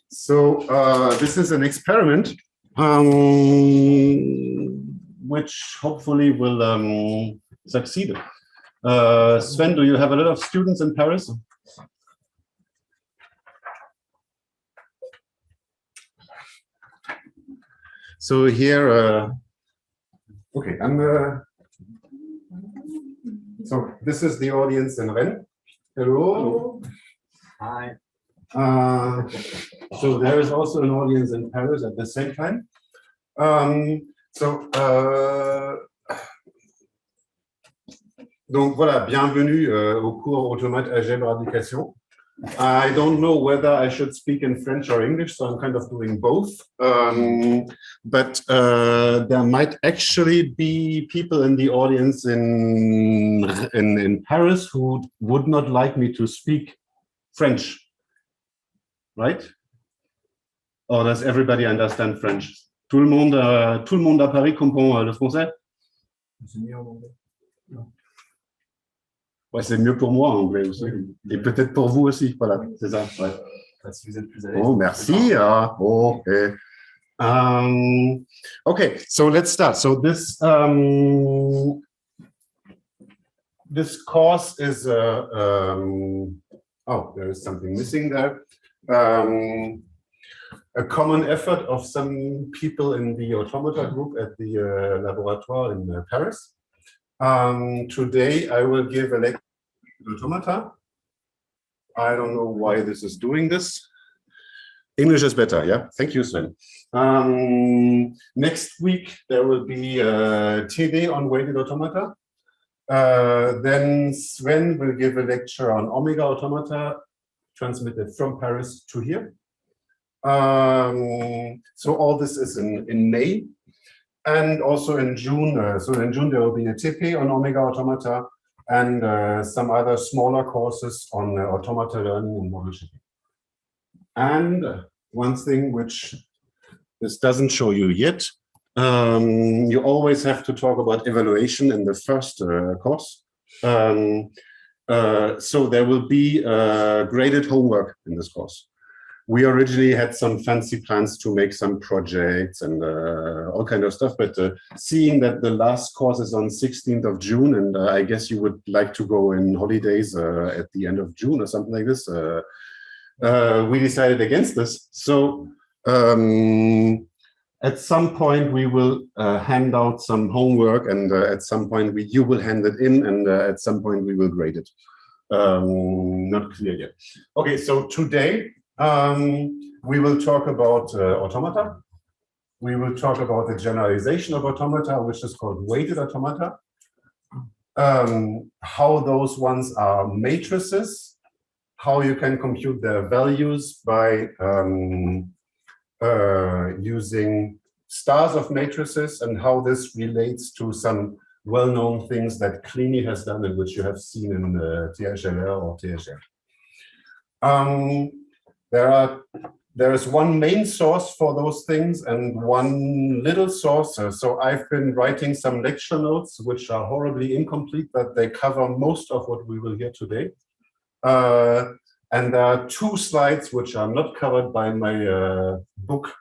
So this is an experiment which hopefully will succeed. Sven, do you have a lot of students in Paris? So here, okay, so this is the audience in Rennes. Hello. Hi. So there is also an audience in Paris at the same time. Donc voilà, bienvenue au cours Automate Algèbre Application. I don't know whether I should speak in French or English, so I'm kind of doing both. But there might actually be people in the audience in Paris who would not like me to speak French, right? Or does everybody understand French? Tout le monde à Paris comprend le français? C'est mieux en anglais. Ouais, c'est mieux pour moi en anglais aussi. Et peut-être pour vous aussi. Voilà, c'est ça. Ouais. Si vous êtes plus à l'aise. Oh, merci. Okay. Okay, so let's start. So this this course is oh, there is something missing there. A common effort of some people in the automata group at the laboratoire in Paris. Today I will give a lecture on automata. I don't know why this is doing this. English is better, yeah? Thank you, Sven. Next week there will be a TD on weighted automata. Then Sven will give a lecture on omega automata transmitted from Paris to here. So all this is in May, and also in June. So in June there will be a TP on omega automata and some other smaller courses on automata learning and model shaping. And one thing which this doesn't show you yet, you always have to talk about evaluation in the first course. So there will be graded homework in this course. We originally had some fancy plans to make some projects and all kind of stuff, but seeing that the last course is on 16th of June, and I guess you would like to go in holidays at the end of June or something like this, we decided against this. So at some point we will hand out some homework, and at some point you will hand it in, and at some point we will grade it. Not clear yet. Okay, so today we will talk about automata. We will talk about the generalization of automata, which is called weighted automata. How those ones are matrices, how you can compute their values by using stars of matrices, and how this relates to some well-known things that Clini has done and which you have seen in THLR or THL. There is one main source for those things and one little source. So I've been writing some lecture notes which are horribly incomplete, but they cover most of what we will hear today. And there are two slides which are not covered by my book,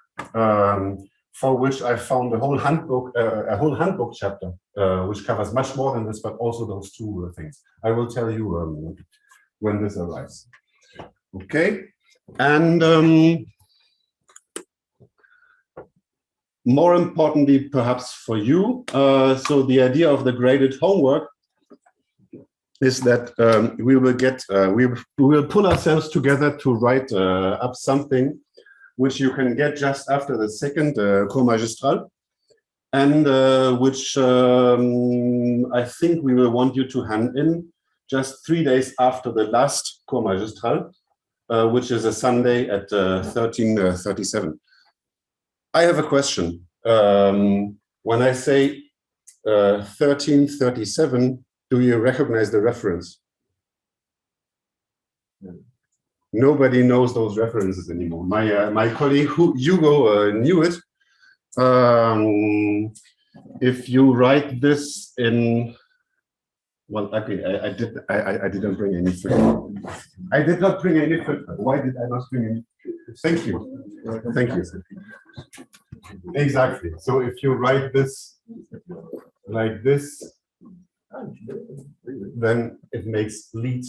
for which I found a whole handbook chapter, which covers much more than this, but also those two things. I will tell you when this arrives. Okay. And more importantly, perhaps for you, so the idea of the graded homework is that we will pull ourselves together to write up something which you can get just after the second cours magistral, and which I think we will want you to hand in just 3 days after the last cours magistral, which is a Sunday at 13:37. I have a question. When I say 13:37, do you recognize the reference? Nobody knows those references anymore. My colleague Hugo knew it. If you write this in, well, okay, I didn't bring any food. I did not bring any food. Why did I not bring any food? Thank you. Thank you. Exactly. So if you write this like this, then it makes lead.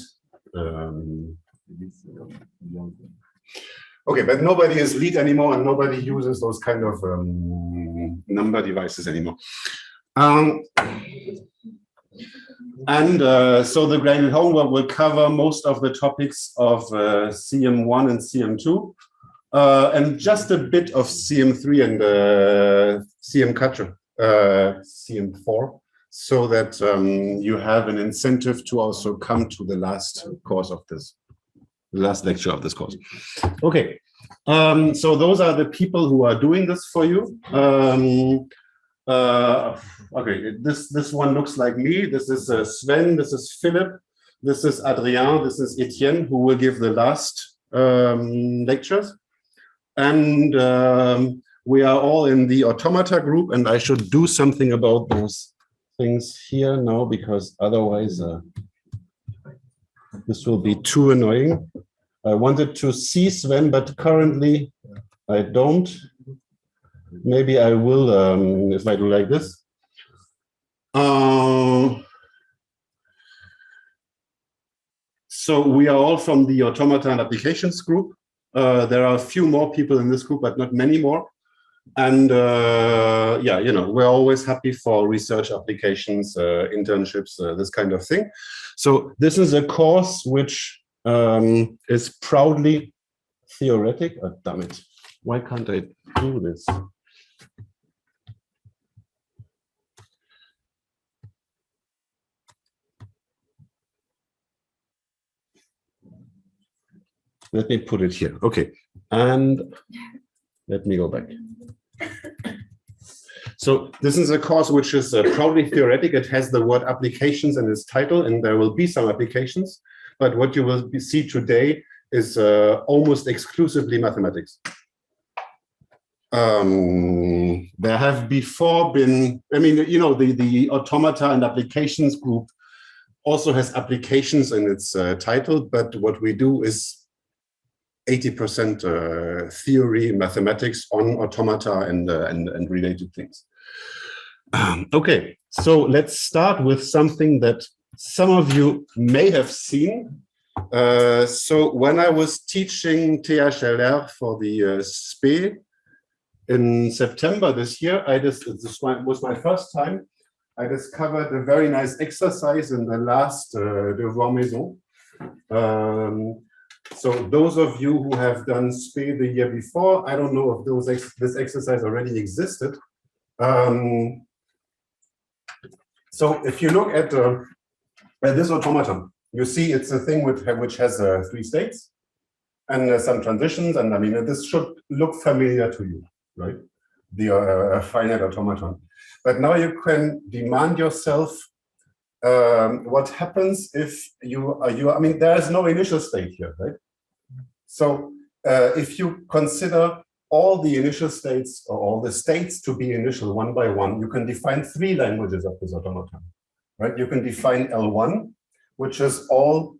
Okay, but nobody is lead anymore, and nobody uses those kind of number devices anymore. So the graded homework will cover most of the topics of CM1 and CM2, and just a bit of CM3 and CM4, so that you have an incentive to also come to the last course of this, the last lecture of this course. Okay, so those are the people who are doing this for you. Okay, this one looks like me. This is Sven, this is Philip, this is Adrien, this is Etienne, who will give the last lectures. And we are all in the automata group, and I should do something about those things here now, because otherwise this will be too annoying. I wanted to see Sven, but currently I don't. Maybe I will if I do like this. So we are all from the automata and applications group. There are a few more people in this group, but not many more. And yeah, you know, we're always happy for research applications, internships, this kind of thing. So this is a course which is proudly theoretic. Oh, damn it. Why can't I do this? Let me put it here. Okay. And let me go back. So this is a course which is proudly theoretic. It has the word applications in its title, and there will be some applications. But what you will see today is almost exclusively mathematics. There have before been, I mean, you know, the automata and applications group also has applications in its title, but what we do is 80% theory, mathematics on automata and related things. Okay, so let's start with something that some of you may have seen. So when I was teaching THLR for the SPE in September this year, this was my first time. I discovered a very nice exercise in the last Devoir Maison. So those of you who have done SPE the year before, I don't know if this exercise already existed. So if you look at this automaton, you see it's a thing which has 3 states and some transitions, and I mean, this should look familiar to you, right? The finite automaton. But now you can demand yourself what happens if I mean, there is no initial state here, right? So if you consider all the initial states or all the states to be initial one by one, you can define 3 languages of this automaton, right? You can define L1, which is all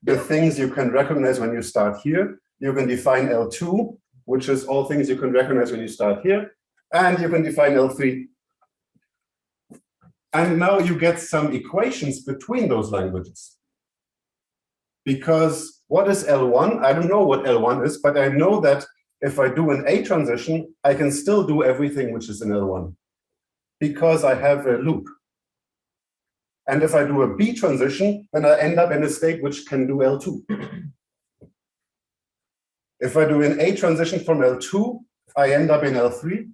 the things you can recognize when you start here. You can define L2, which is all things you can recognize when you start here. And you can define L3. And now you get some equations between those languages. Because what is L1? I don't know what L1 is, but I know that if I do an A transition, I can still do everything which is in L1 because I have a loop. And if I do a B transition, then I end up in a state which can do L2. If I do an A transition from L2, I end up in L3.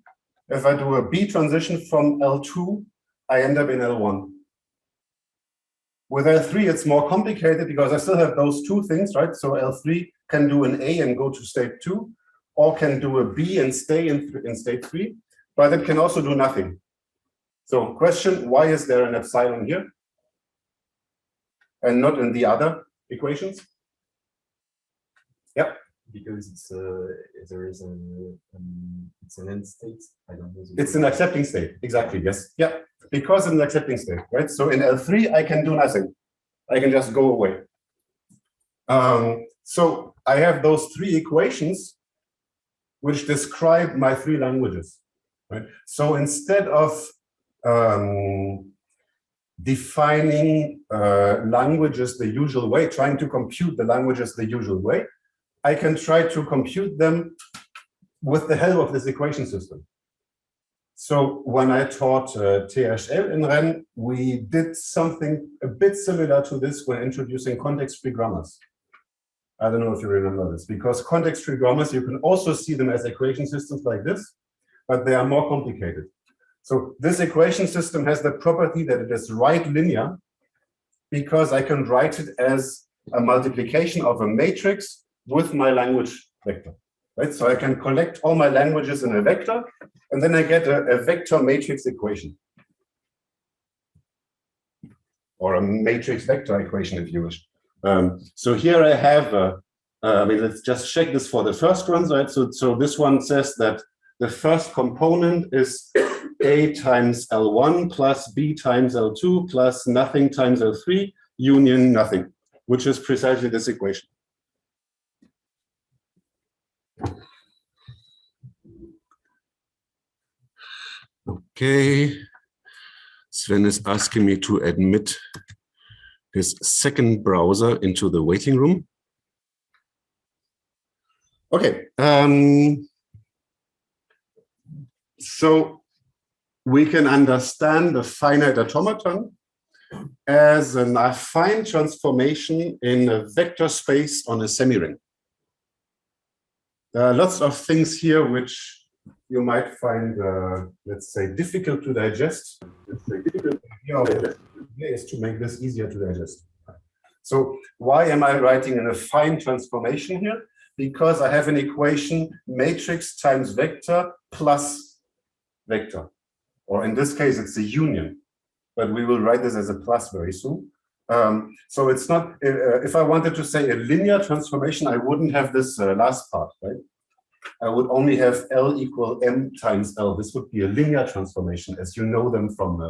If I do a B transition from L2, I end up in L1. With L3, it's more complicated because I still have those 2 things, right? So L3 can do an A and go to state 2, or can do a B and stay in state 3, but it can also do nothing. So question, why is there an epsilon here and not in the other equations? Yep. Because there is it's an end state. I don't know. It's an accepting state. Exactly. Yes. Yeah. Because it's an accepting state, right? So in L3, I can do nothing. I can just go away. So I have those 3 equations, which describe my three languages. Right? So instead of defining languages the usual way, trying to compute the languages the usual way, I can try to compute them with the help of this equation system. So when I taught THL in Rennes, we did something a bit similar to this when introducing context-free grammars. I don't know if you remember this, because context-free grammars, you can also see them as equation systems like this, but they are more complicated. So this equation system has the property that it is right linear, because I can write it as a multiplication of a matrix with my language vector. Right? So I can collect all my languages in a vector, and then I get a vector matrix equation. Or a matrix vector equation, if you wish. So here I have, I mean, let's just check this for the first one, right? So this one says that the first component is A times L1 plus B times L2 plus nothing times L3 union nothing, which is precisely this equation. Okay, Sven is asking me to admit his second browser into the waiting room. Okay, so we can understand the finite automaton as an affine transformation in a vector space on a semiring. There are lots of things here which you might find, let's say, difficult to digest. Here is to make this easier to digest. So why am I writing an affine transformation here? Because I have an equation matrix times vector plus vector. Or in this case, it's a union. But we will write this as a plus very soon. So it's not, if I wanted to say a linear transformation, I wouldn't have this last part, right? I would only have L equal M times L. This would be a linear transformation, as you know them from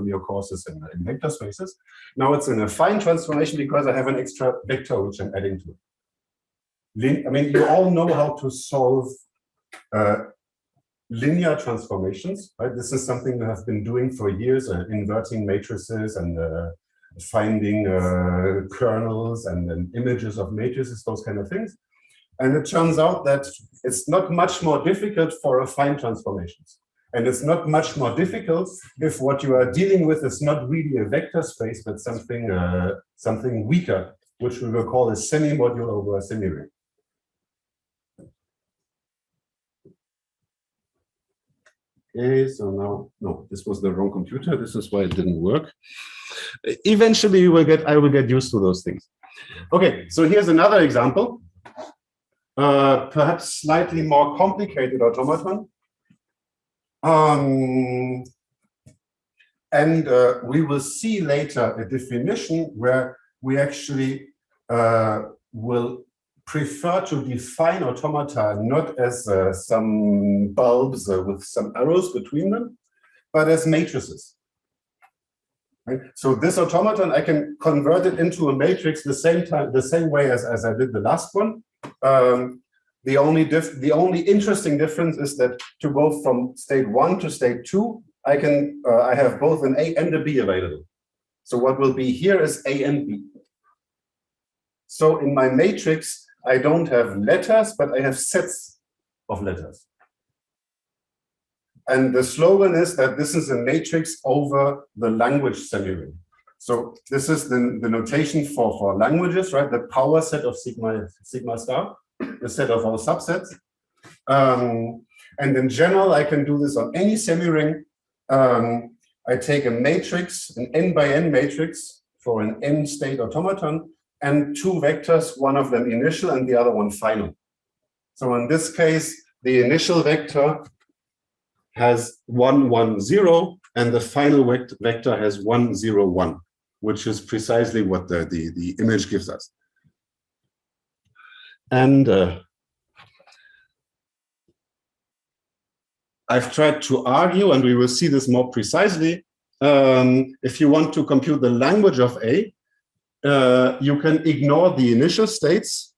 your courses in vector spaces. Now it's an affine transformation because I have an extra vector which I'm adding to it. I mean, you all know how to solve linear transformations, right? This is something we have been doing for years, inverting matrices and finding kernels and images of matrices, those kind of things. And it turns out that it's not much more difficult for affine transformations. And it's not much more difficult if what you are dealing with is not really a vector space, but something, something weaker, which we will call a semi-module over a semi-ring. Okay, so now, no, this was the wrong computer. This is why it didn't work. Eventually, I will get used to those things. Okay, so here's another example. Perhaps slightly more complicated automaton. And we will see later a definition where we actually will prefer to define automata not as some bulbs with some arrows between them, but as matrices. Right? So this automaton, I can convert it into a matrix the same way as I did the last one. The only interesting difference is that to go from state 1 to state 2, I have both an A and a B available. So what will be here is A and B. So in my matrix, I don't have letters, but I have sets of letters. And the slogan is that this is a matrix over the language semiring. So this is the notation for languages, right? The power set of sigma star, the set of all subsets. And in general, I can do this on any semiring. I take a matrix, an n by n matrix for an n state automaton, and two vectors, one of them initial and the other one final. So in this case, the initial vector has 1, 1, 0, and the final vector has 1, 0, 1, which is precisely what the image gives us. And I've tried to argue, and we will see this more precisely, if you want to compute the language of A, you can ignore the initial states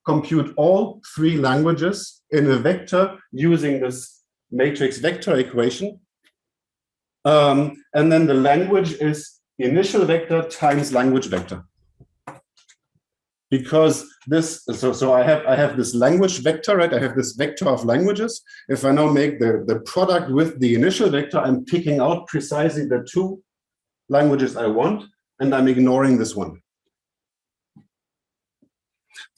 compute all three languages in a vector using this matrix vector equation. And then the language is initial vector times language vector. Because this, so I have this language vector, right? I have this vector of languages. If I now make the product with the initial vector, I'm picking out precisely the two languages I want, and I'm ignoring this one.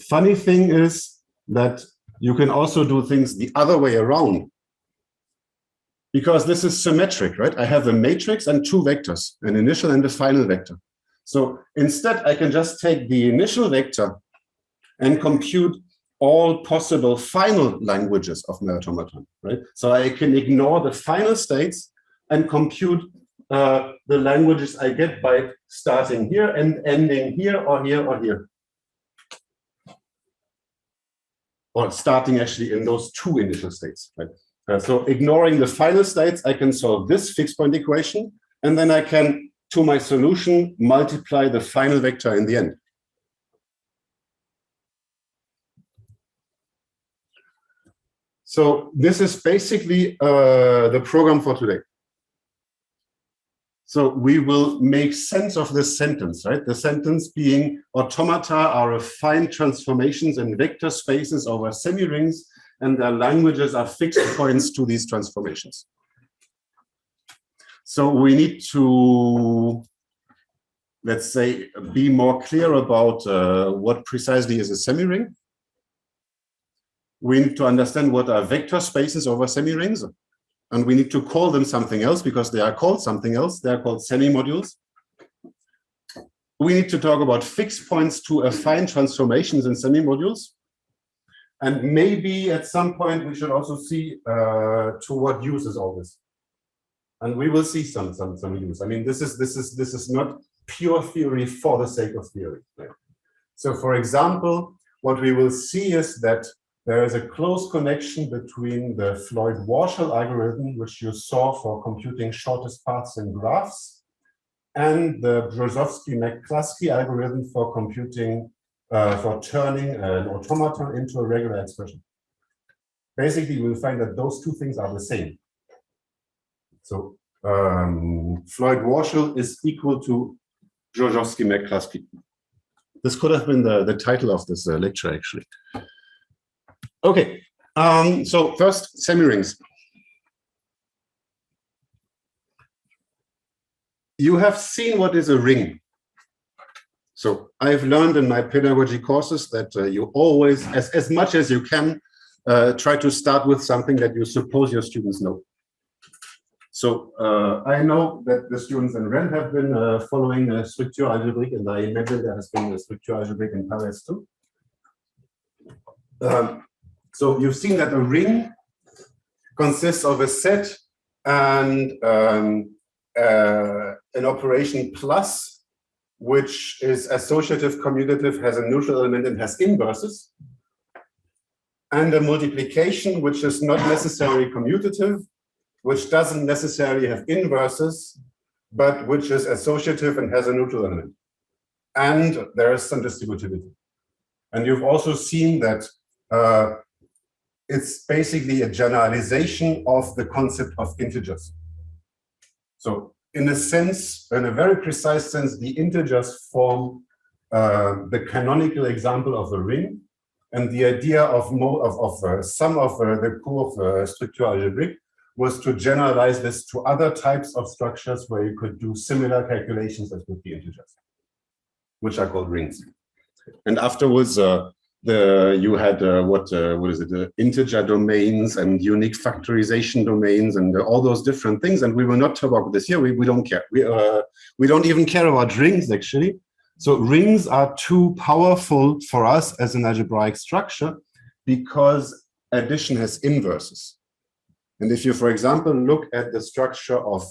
Funny thing is that you can also do things the other way around. Because this is symmetric, right? I have a matrix and two vectors, an initial and a final vector. So instead, I can just take the initial vector and compute all possible final languages of my automaton, right? So I can ignore the final states and compute the languages I get by starting here and ending here or here or here. Or starting actually in those two initial states, right? So ignoring the final states, I can solve this fixed point equation, and then I can, to my solution, multiply the final vector in the end. So this is basically the program for today. So we will make sense of this sentence, right? The sentence being automata are affine transformations in vector spaces over semi-rings, and their languages are fixed points to these transformations. So we need to, let's say, be more clear about what precisely is a semi-ring. We need to understand what are vector spaces over semi-rings. And we need to call them something else because they are called something else. They are called semi-modules. We need to talk about fixed points to affine transformations in semi-modules. And maybe at some point we should also see to what use is all this. And we will see some use. I mean, this is not pure theory for the sake of theory. Right? So for example, what we will see is that there is a close connection between the Floyd-Warshall algorithm, which you saw for computing shortest paths in graphs, and the Brzozowski-McCluskey algorithm for computing, for turning an automaton into a regular expression. Basically, we'll find that those two things are the same. So Floyd-Warshall is equal to Brzozowski-McCluskey. This could have been the title of this lecture, actually. Okay, so first, semi-rings. You have seen what is a ring. So I've learned in my pedagogy courses that you always, as much as you can, try to start with something that you suppose your students know. So I know that the students in Rennes have been following structure algebraique, and I imagine there has been a structure algebraique in Paris too. So you've seen that a ring consists of a set and an operation plus, which is associative, commutative, has a neutral element, and has inverses, and a multiplication, which is not necessarily commutative, which doesn't necessarily have inverses, but which is associative and has a neutral element. And there is some distributivity. And you've also seen that it's basically a generalization of the concept of integers. So in a sense, in a very precise sense, the integers form the canonical example of a ring. And the idea of some of the cours of structure algebraique was to generalize this to other types of structures where you could do similar calculations as with the integers, which are called rings. And afterwards, you had what is it? Integer domains and unique factorization domains and all those different things. And we will not talk about this here. We don't care. We don't even care about rings actually. So rings are too powerful for us as an algebraic structure because addition has inverses. And if you, for example, look at the structure of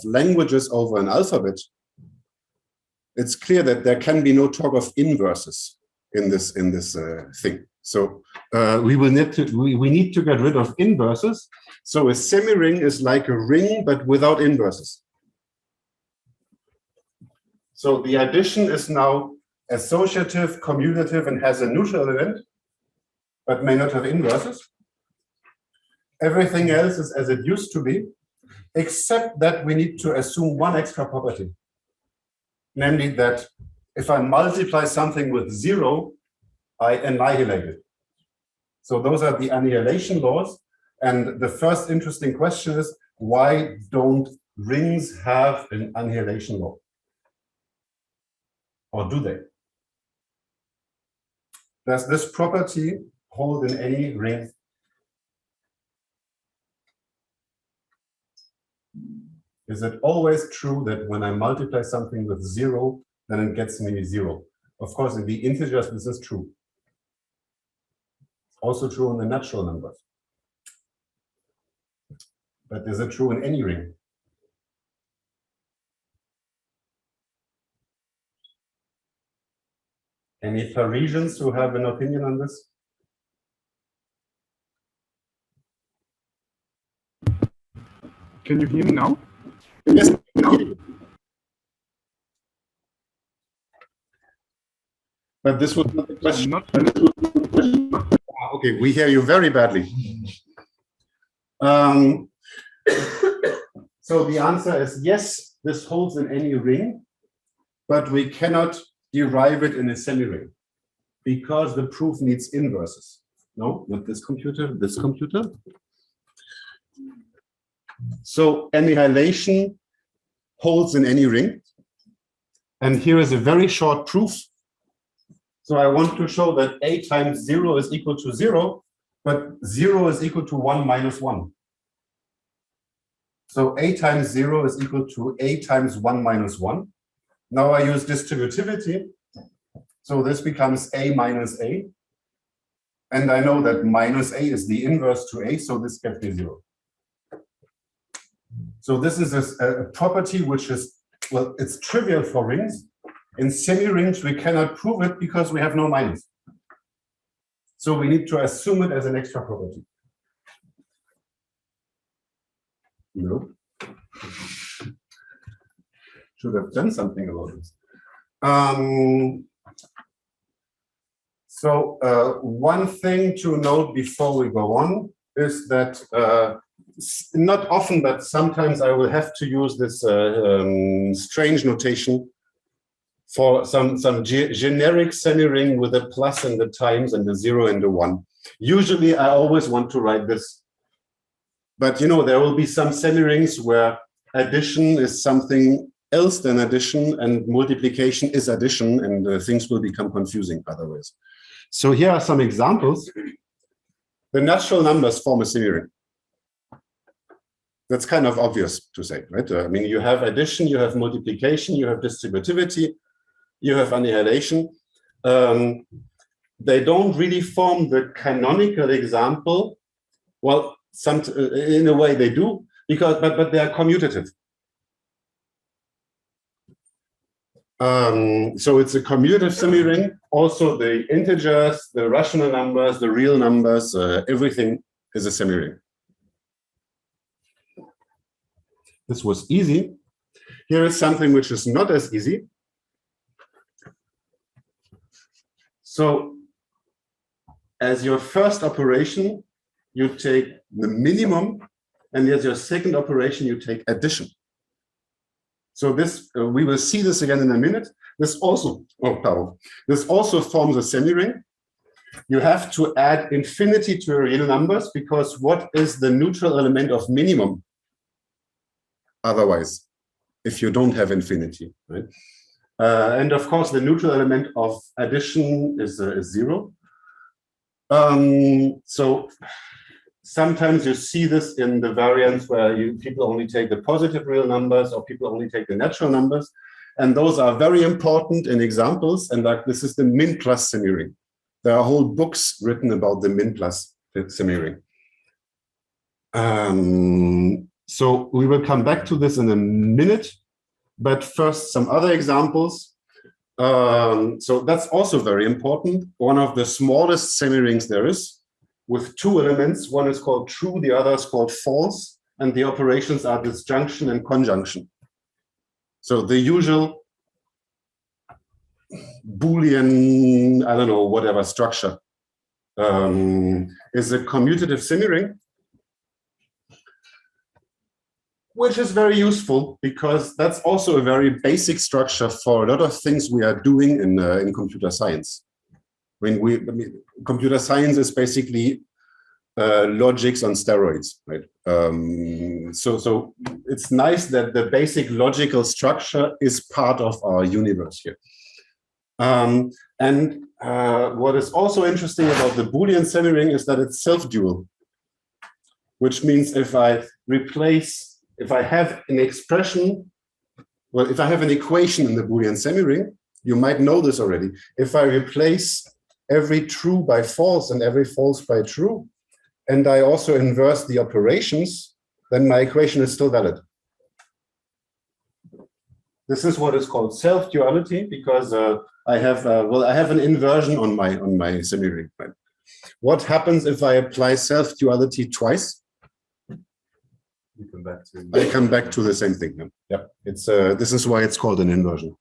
languages over an alphabet, it's clear that there can be no talk of inverses in this thing. So we need to get rid of inverses. So a semi-ring is like a ring, but without inverses. So the addition is now associative, commutative, and has a neutral element. but may not have inverses. Everything else is as it used to be, except that we need to assume one extra property. Namely that if I multiply something with 0, I annihilate it. So those are the annihilation laws. And the first interesting question is, why don't rings have an annihilation law? Or do they? Does this property hold in any ring? Is it always true that when I multiply something with 0, then it gets me 0? Of course, in the integers, this is true. Also true in the natural numbers. But is it true in any ring? Any Parisians who have an opinion on this? Can you hear me now? Yes. But this was not the question. Okay, we hear you very badly. So the answer is yes, this holds in any ring, but we cannot derive it in a semi-ring because the proof needs inverses. No, not this computer, this computer. So annihilation holds in any ring. And here is a very short proof. So I want to show that a times 0 is equal to 0, but 0 is equal to 1 minus 1. So a times 0 is equal to a times 1 minus 1. Now I use distributivity. So this becomes a minus a. And I know that minus a is the inverse to a, so this gets me 0. So this is a property which is, well, it's trivial for rings. In semi-rings, we cannot prove it because we have no minus. So we need to assume it as an extra property. No. Should have done something about this. One thing to note before we go on is that not often, but sometimes I will have to use this strange notation for some generic semi-ring with a plus and the times and the 0 and the 1. Usually I always want to write this. But you know, there will be some semi-rings where addition is something else than addition and multiplication is addition, and things will become confusing otherwise. So here are some examples. The natural numbers form a semi-ring. That's kind of obvious to say, right? I mean, you have addition, you have multiplication, you have distributivity, you have annihilation. They don't really form the canonical example. Well, in a way they do, because but they are commutative. So it's a commutative semi-ring. Also, the integers, the rational numbers, the real numbers, everything is a semi-ring. This was easy. Here is something which is not as easy. So as your first operation, you take the minimum, and as your second operation, you take addition. So this, we will see this again in a minute. This also, this also forms a semi-ring. You have to add infinity to your real numbers, because what is the neutral element of minimum? Otherwise, if you don't have infinity, right? And of course, the neutral element of addition is 0. So sometimes you see this in the variants where people only take the positive real numbers, or people only take the natural numbers. And those are very important in examples. And like this is the min plus semi-ring. There are whole books written about the min plus semi-ring. So we will come back to this in a minute. But first, some other examples. So that's also very important. One of the smallest semi-rings there is, with 2 elements. One is called true, the other is called false, and the operations are disjunction and conjunction. So the usual Boolean, I don't know, whatever structure. is a commutative semiring, which is very useful because that's also a very basic structure for a lot of things we are doing in computer science. Computer science is basically logics on steroids, right? So it's nice that the basic logical structure is part of our universe here. What is also interesting about the Boolean semiring is that it's self-dual, which means if I have an expression, well, if I have an equation in the Boolean semiring, you might know this already. If I replace every true by false and every false by true, and I also inverse the operations, then my equation is still valid. This is what is called self-duality because I have an inversion on my semiring. Right? What happens if I apply self-duality twice? You come back to. I come back to the same thing. Yeah, it's this is why it's called an inversion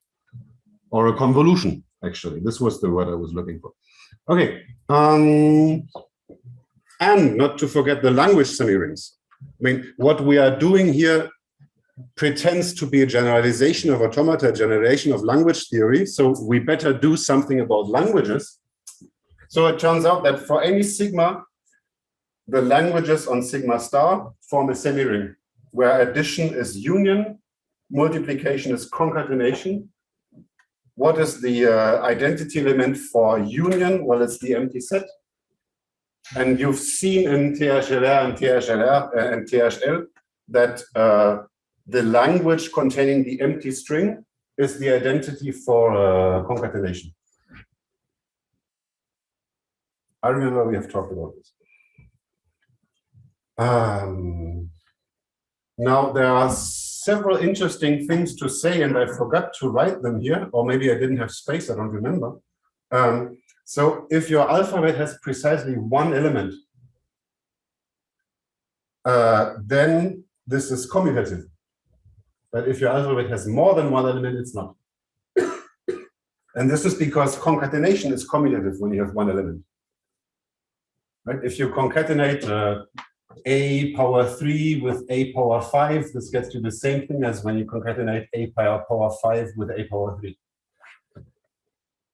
or a convolution. Actually, this was the word I was looking for. Okay, and not to forget the language semirings. I mean, what we are doing here pretends to be a generalization of automata, a generation of language theory. So we better do something about languages. So it turns out that for any sigma, the languages on sigma star form a semiring, where addition is union, multiplication is concatenation. What is the identity element for union? Well, it's the empty set. And you've seen in THLR and THL that the language containing the empty string is the identity for concatenation. I remember we have talked about this. Now there are several interesting things to say, and I forgot to write them here, or maybe I didn't have space, I don't remember. So if your alphabet has precisely one element, then this is commutative. But if your alphabet has more than one element, it's not. And this is because concatenation is commutative when you have one element. Right? If you concatenate a power 3 with a power 5, this gets to the same thing as when you concatenate a power 5 with a power 3.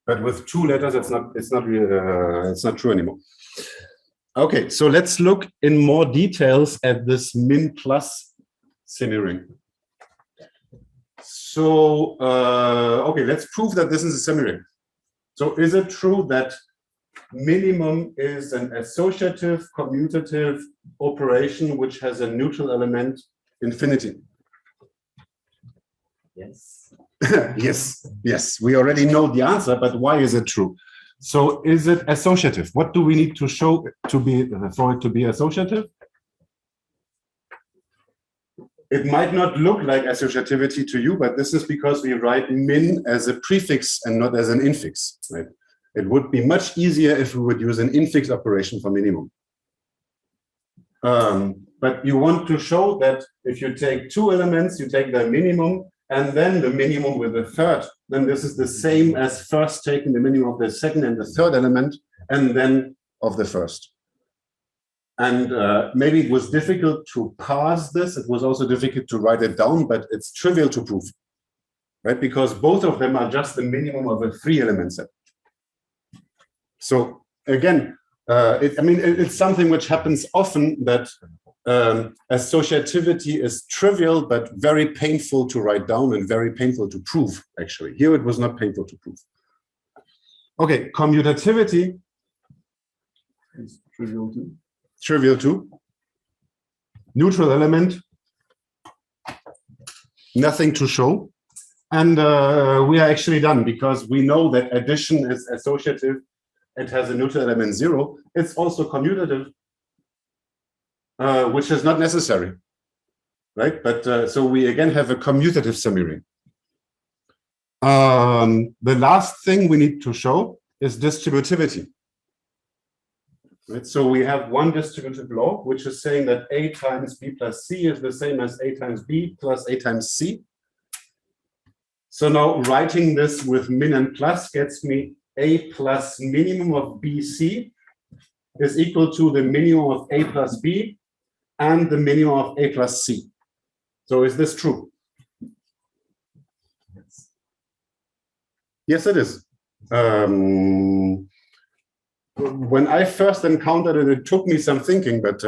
But with two letters, it's not true anymore. Okay, so let's look in more details at this min plus semiring. So, okay, let's prove that this is a semiring. So is it true that minimum is an associative commutative operation which has a neutral element infinity? Yes. yes, we already know the answer, but why is it true? So is it associative? What do we need to show to be for it to be associative? It might not look like associativity to you, but this is because we write min as a prefix and not as an infix, right? It would be much easier if we would use an infix operation for minimum. But you want to show that if you take two elements, you take the minimum and then the minimum with the third, then this is the same as first taking the minimum of the second and the third element and then of the first. And maybe it was difficult to parse this. It was also difficult to write it down, but it's trivial to prove, right? Because both of them are just the minimum of a 3-element set. So again, it's something which happens often that associativity is trivial, but very painful to write down and very painful to prove, actually. Here it was not painful to prove. Okay, commutativity is trivial too. Trivial too. Neutral element, nothing to show. And we are actually done because we know that addition is associative. It has a neutral element 0. It's also commutative, which is not necessary, right? But so we again have a commutative semiring. The last thing we need to show is distributivity. Right? So we have one distributive law, which is saying that A times B plus C is the same as A times B plus A times C. So now writing this with min and plus gets me A plus minimum of BC is equal to the minimum of A plus B and the minimum of A plus C. So is this true? Yes, it is. When I first encountered it, it took me some thinking, but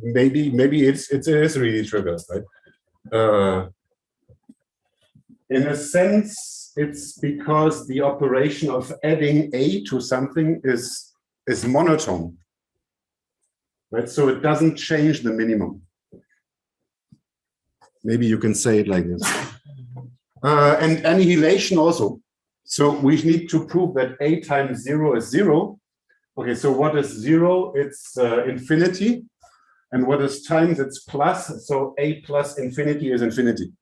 maybe it is really trivial, right? In a sense, it's because the operation of adding A to something is monotone, right? So it doesn't change the minimum. Maybe you can say it like this. And annihilation also. So we need to prove that A times 0 is 0. Okay, so what is 0? It's infinity. And what is times? It's plus. So A plus infinity is infinity.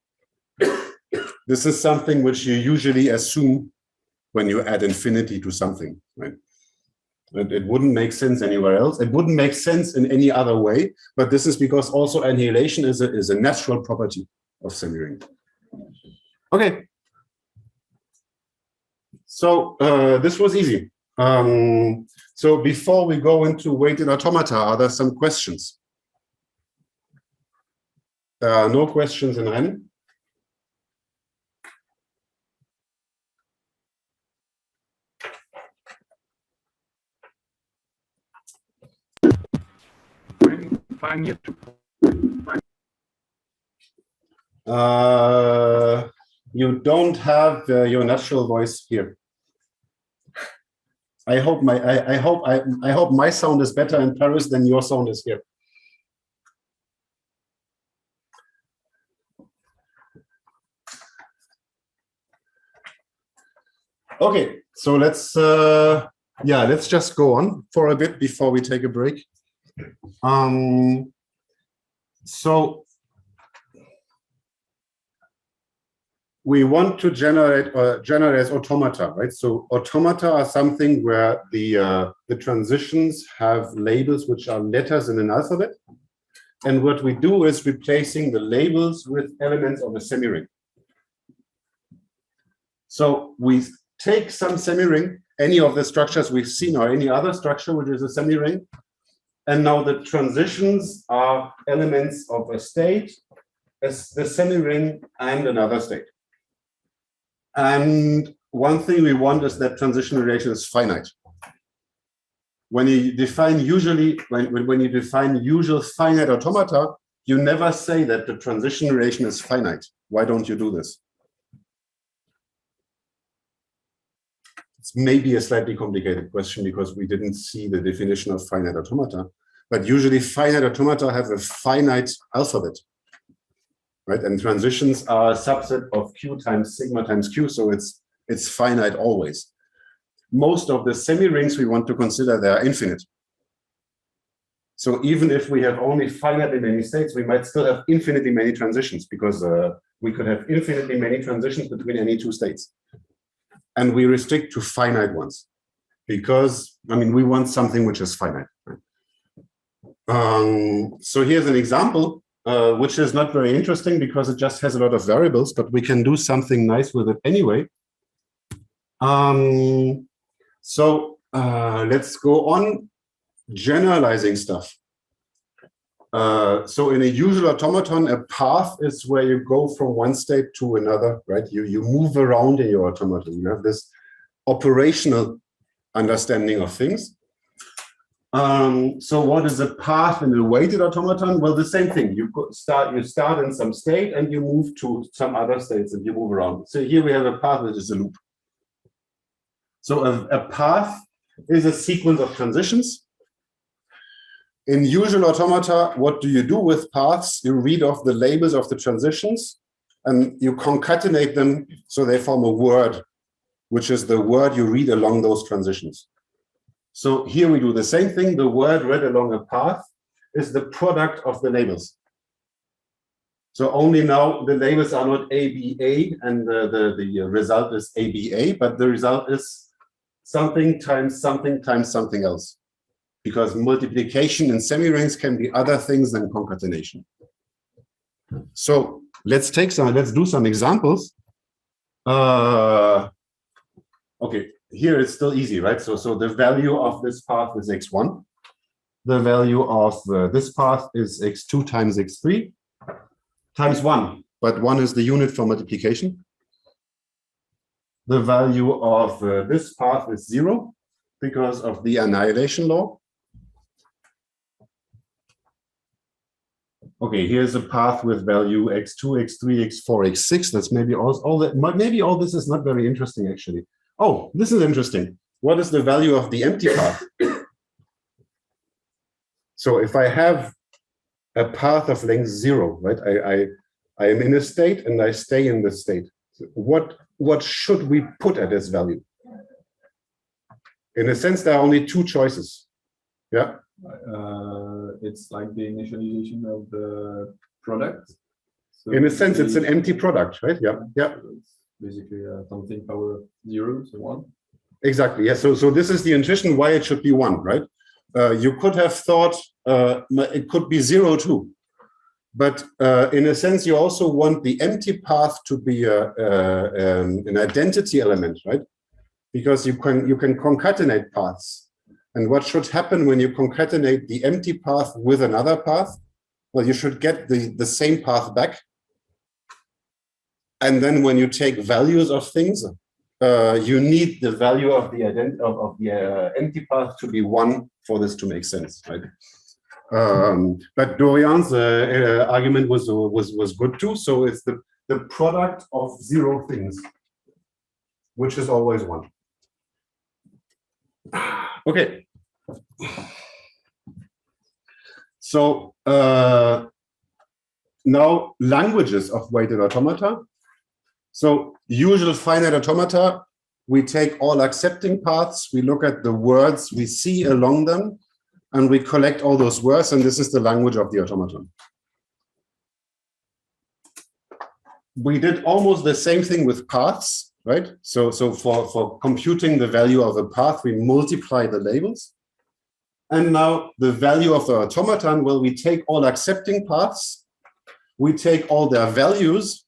This is something which you usually assume when you add infinity to something, right? It wouldn't make sense anywhere else. It wouldn't make sense in any other way. But this is because also annihilation is a natural property of semi-ring. Okay. So this was easy. So before we go into weighted automata, are there some questions? There are no questions in Rennes. Fine yet. You don't have your natural voice here. I hope my sound is better in Paris than your sound is here. Okay, so let's just go on for a bit before we take a break. So we want to generate automata, right? So automata are something where the transitions have labels which are letters in an alphabet, and what we do is replacing the labels with elements of a semi-ring. So we take some semi-ring, any of the structures we've seen or any other structure which is a semi-ring, and now the transitions are elements of a state, as the semi-ring and another state. And one thing we want is that transition relation is finite. When you define when you define usual finite automata, you never say that the transition relation is finite. Why don't you do this? It's maybe a slightly complicated question because we didn't see the definition of finite automata, but usually finite automata have a finite alphabet, right? And transitions are a subset of Q times sigma times Q, so it's finite always. Most of the semi-rings we want to consider, they are infinite. So even if we have only finitely many states, we might still have infinitely many transitions because we could have infinitely many transitions between any two states. And we restrict to finite ones because, I mean, we want something which is finite. So here's an example, which is not very interesting because it just has a lot of variables, but we can do something nice with it anyway. So let's go on generalizing stuff. So in a usual automaton, a path is where you go from one state to another, right? You move around in your automaton. You have this operational understanding of things. So what is a path in a weighted automaton? Well, the same thing. You start in some state and you move to some other states and you move around. So here we have a path which is a loop. So a path is a sequence of transitions. In usual automata, what do you do with paths? You read off the labels of the transitions and you concatenate them so they form a word, which is the word you read along those transitions. So here we do the same thing. The word read along a path is the product of the labels. So only now the labels are not ABA and the result is ABA, but the result is something times something else. Because multiplication in semi-rings can be other things than concatenation. So let's do some examples. Okay, here it's still easy, right? So the value of this path is x1. The value of this path is x2 times x3 times 1, but 1 is the unit for multiplication. The value of this path is 0 because of the annihilation law. Okay, here's a path with value x2, x3, x4, x6. That's maybe all that. Maybe all this is not very interesting, actually. Oh, this is interesting. What is the value of the empty path? So if I have a path of length 0, right? I am in a state and I stay in the state. What should we put at this value? In a sense, there are only two choices. Yeah. It's like the initialization of the product. So in a sense, it's an empty product, right? Yeah. Yeah. It's basically something power 0, so 1. Exactly. Yeah. So this is the intuition why it should be 1, right? You could have thought it could be 0 too. But in a sense, you also want the empty path to be an identity element, right? Because you can concatenate paths. And what should happen when you concatenate the empty path with another path? Well, you should get the same path back. And then when you take values of things, you need the value of the empty path to be 1 for this to make sense, right? But Dorian's argument was good too. So it's the product of 0 things, which is always 1. Okay. So now languages of weighted automata. So usual finite automata, we take all accepting paths, we look at the words we see along them, and we collect all those words, and this is the language of the automaton. We did almost the same thing with paths, right? So for computing the value of a path, we multiply the labels. And now the value of the automaton, well, we take all accepting paths, we take all their values,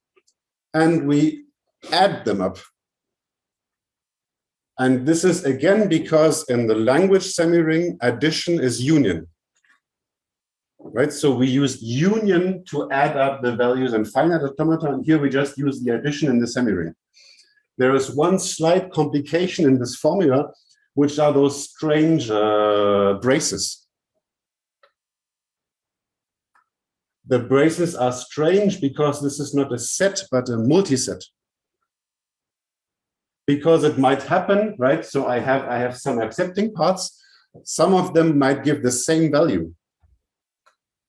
and we add them up. And this is again because in the language semiring, addition is union. Right? So we use union to add up the values in finite automata, and here we just use the addition in the semiring. There is one slight complication in this formula, which are those strange braces. The braces are strange because this is not a set, but a multiset. Because it might happen, right? So I have some accepting parts. Some of them might give the same value.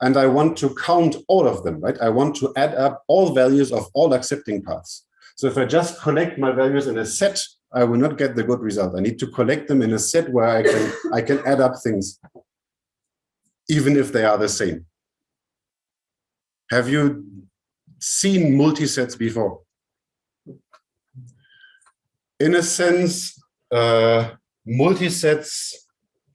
And I want to count all of them, right? I want to add up all values of all accepting parts. So if I just collect my values in a set, I will not get the good result. I need to collect them in a set where I can add up things, even if they are the same. Have you seen multisets before? In a sense, multisets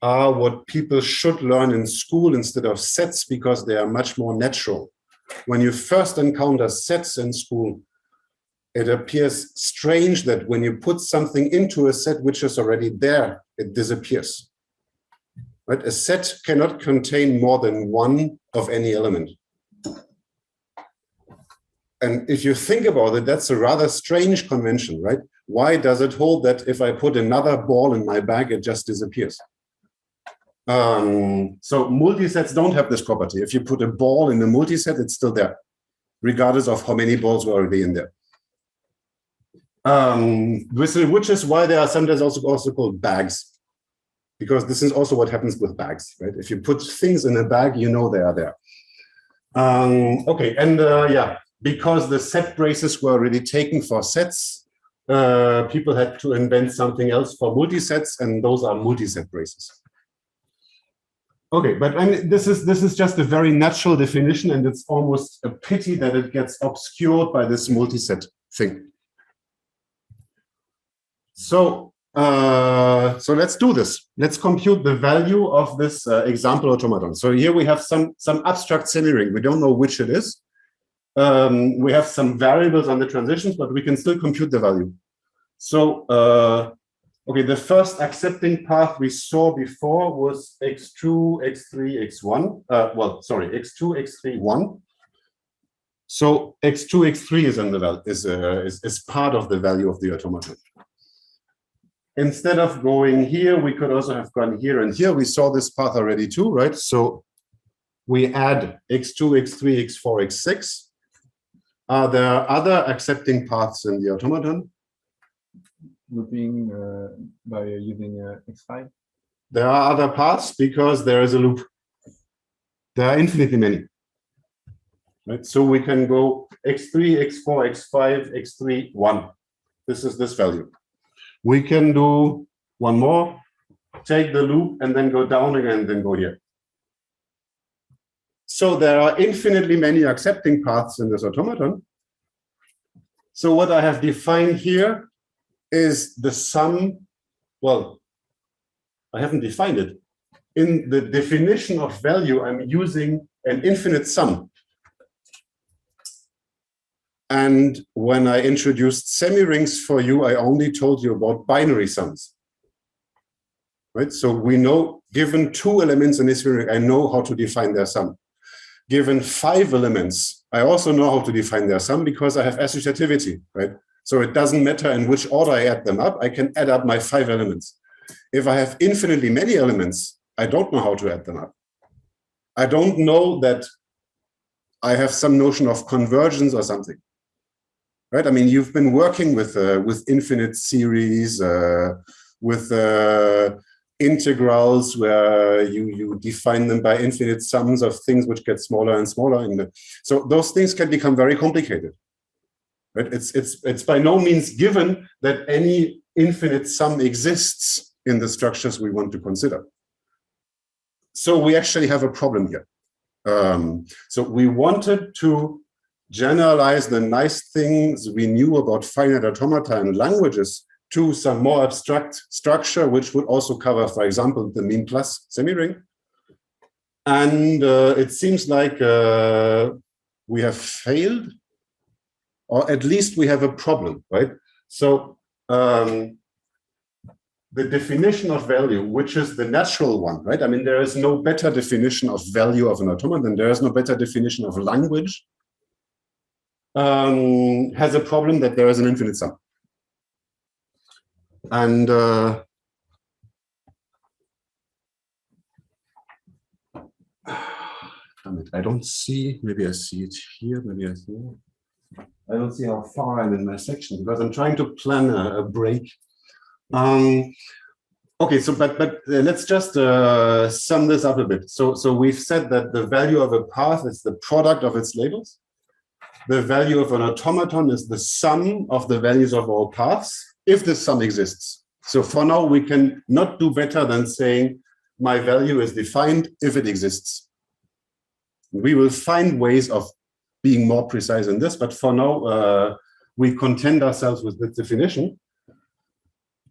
are what people should learn in school instead of sets because they are much more natural. When you first encounter sets in school, it appears strange that when you put something into a set which is already there, it disappears. Right? A set cannot contain more than one of any element. And if you think about it, that's a rather strange convention, right? Why does it hold that if I put another ball in my bag, it just disappears? So multisets don't have this property. If you put a ball in a multiset, it's still there, regardless of how many balls were already in there. Which is why they are sometimes also called bags, because this is also what happens with bags, right? If you put things in a bag, you know they are there. Okay, and yeah, because the set braces were already taken for sets, people had to invent something else for multisets, and those are multiset braces. Okay, but I mean, this is just a very natural definition, and it's almost a pity that it gets obscured by this multiset thing. So let's do this. Let's compute the value of this example automaton. So here we have some abstract semiring. We don't know which it is. We have some variables on the transitions, but we can still compute the value. So Okay, the first accepting path we saw before was x2, x3, x1. Well, sorry, x2, x3, 1. So x2, x3 is in the is part of the value of the automaton. Instead of going here, we could also have gone here and here. We saw this path already too, right? So we add x2, x3, x4, x6. Are there other accepting paths in the automaton? Looping by using x5. There are other paths because there is a loop. There are infinitely many. Right? So we can go x3, x4, x5, x3, 1. This is this value. We can do one more, take the loop, and then go down again, then go here. So there are infinitely many accepting paths in this automaton. So what I have defined here is the sum. Well, I haven't defined it. In the definition of value, I'm using an infinite sum. And when I introduced semi-rings for you, I only told you about binary sums. Right? So we know, given 2 elements in this ring, I know how to define their sum. Given 5 elements, I also know how to define their sum because I have associativity, right? So it doesn't matter in which order I add them up, I can add up my 5 elements. If I have infinitely many elements, I don't know how to add them up. I don't know that I have some notion of convergence or something. Right? I mean, you've been working with infinite series, with integrals where you define them by infinite sums of things which get smaller and smaller. So those things can become very complicated. Right? It's by no means given that any infinite sum exists in the structures we want to consider. So we actually have a problem here. So we wanted to generalize the nice things we knew about finite automata and languages to some more abstract structure, which would also cover, for example, the mean plus semi-ring. And it seems like we have failed, or at least we have a problem, right? So the definition of value, which is the natural one, right? I mean, there is no better definition of value of an automaton. There is no better definition of language. Has a problem that there is an infinite sum. And damn it, I don't see, maybe I see it here, maybe I see it. I don't see how far I'm in my section because I'm trying to plan a break. Okay, so but let's just sum this up a bit. So we've said that the value of a path is the product of its labels. The value of an automaton is the sum of the values of all paths, if this sum exists. So for now, we can not do better than saying my value is defined if it exists. We will find ways of being more precise in this, but for now, we content ourselves with this definition.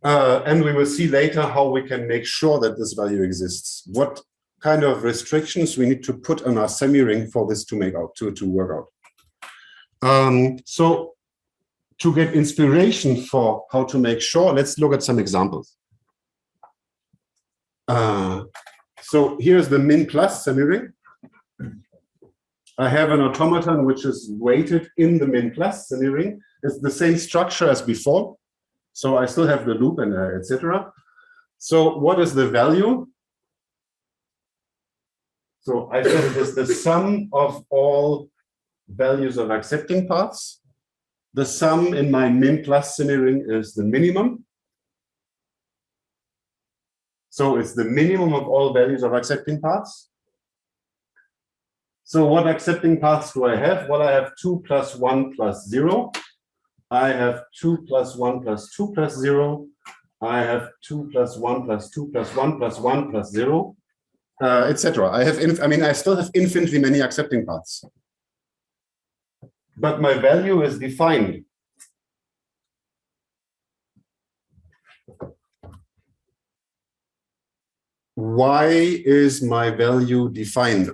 And we will see later how we can make sure that this value exists. What kind of restrictions we need to put on our semi-ring for this to make out, to work out. So to get inspiration for how to make sure, let's look at some examples. So here's the min plus semi-ring. I have an automaton which is weighted in the min plus semi-ring. It's the same structure as before. So I still have the loop and etc. So what is the value? So I said it is the sum of all values of accepting paths. The sum in my min plus semi-ring is the minimum. So it's the minimum of all values of accepting paths. So what accepting paths do I have? Well, I have 2 plus 1 plus 0. I have 2 plus 1 plus 2 plus 0. I have 2 plus 1 plus 2 plus 1 plus 1 plus 0, etc. I still have infinitely many accepting paths. But my value is defined. Why is my value defined?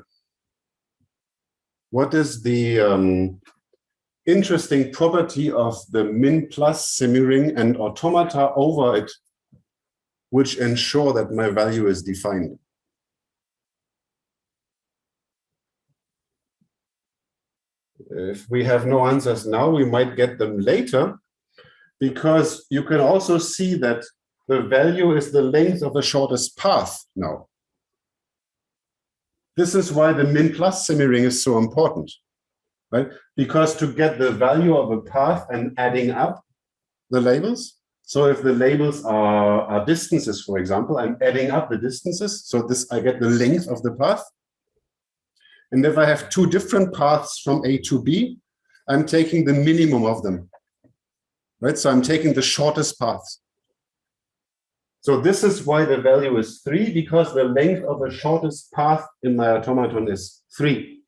What is the interesting property of the min plus semi-ring and automata over it which ensure that my value is defined. If we have no answers now, we might get them later, because you can also see that the value is the length of the shortest path now. This is why the min-plus semi-ring is so important, right? Because to get the value of a path and adding up the labels, so if the labels are distances, for example, I'm adding up the distances, so this I get the length of the path. And if I have two different paths from A to B, I'm taking the minimum of them, right? So I'm taking the shortest paths. So this is why the value is 3, because the length of the shortest path in my automaton is 3.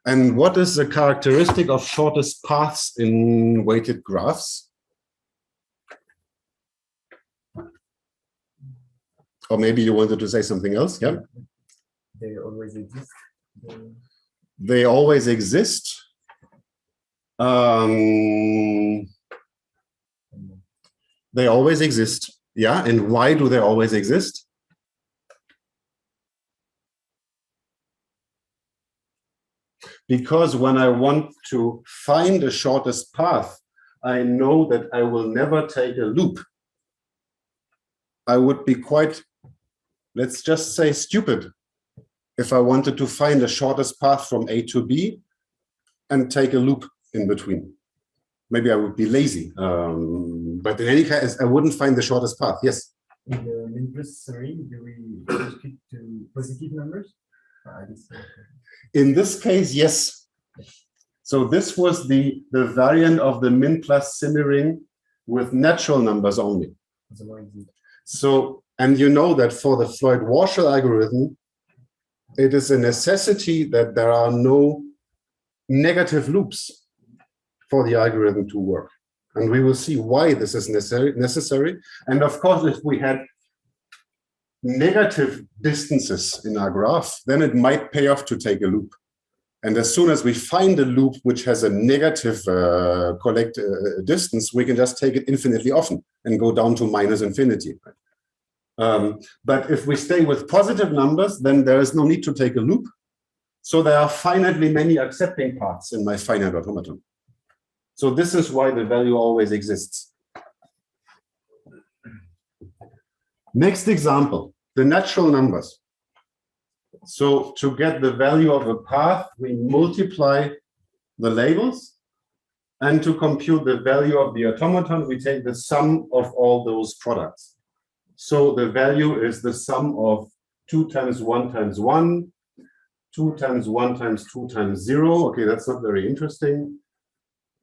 And what is the characteristic of shortest paths in weighted graphs? Or maybe you wanted to say something else, yeah? They always exist. They always exist. They always exist, yeah? And why do they always exist? Because when I want to find the shortest path, I know that I will never take a loop. I would be quite, let's just say, stupid if I wanted to find the shortest path from A to B and take a loop in between. Maybe I would be lazy, but in any case, I wouldn't find the shortest path. Yes? In the min-plus ring, do we restrict to positive numbers? In this case, yes. So this was the variant of the min-plus semi-ring with natural numbers only. So, and you know that for the Floyd-Warshall algorithm, it is a necessity that there are no negative loops for the algorithm to work. And we will see why this is necessary. And of course, if we had negative distances in our graph, then it might pay off to take a loop. And as soon as we find a loop which has a negative distance, we can just take it infinitely often and go down to minus infinity. But if we stay with positive numbers, then there is no need to take a loop. So there are finitely many accepting paths in my finite automaton. So this is why the value always exists. Next example, the natural numbers. So to get the value of a path, we multiply the labels. And to compute the value of the automaton, we take the sum of all those products. So the value is the sum of 2 times 1 times 1, 2 times 1 times 2 times 0. Okay, that's not very interesting.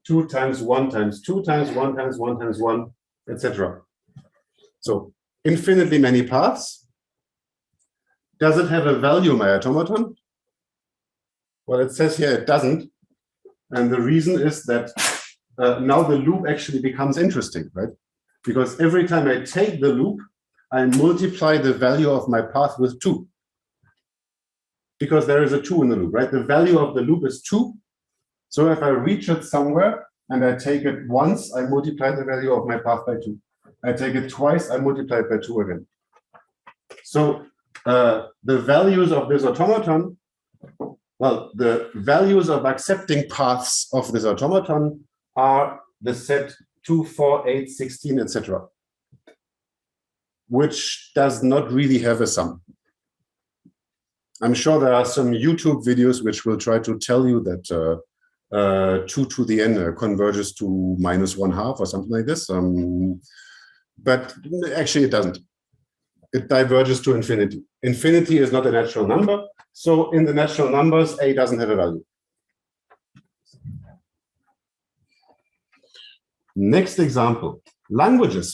2 times 1 times 2 times 1 times 1 times 1, etc. So infinitely many paths. Does it have a value, my automaton? Well, it says here it doesn't. And the reason is that now the loop actually becomes interesting, right? Because every time I take the loop, I multiply the value of my path with 2. Because there is a 2 in the loop, right? The value of the loop is 2. So if I reach it somewhere and I take it once, I multiply the value of my path by 2. I take it twice, I multiply it by 2 again. So the values of this automaton, well, the values of accepting paths of this automaton are the set 2, 4, 8, 16, etc., which does not really have a sum. I'm sure there are some YouTube videos which will try to tell you that 2 to the n converges to minus 1/2 or something like this. But actually it doesn't. It diverges to infinity. Infinity is not a natural number. So in the natural numbers, A doesn't have a value. Next example, languages.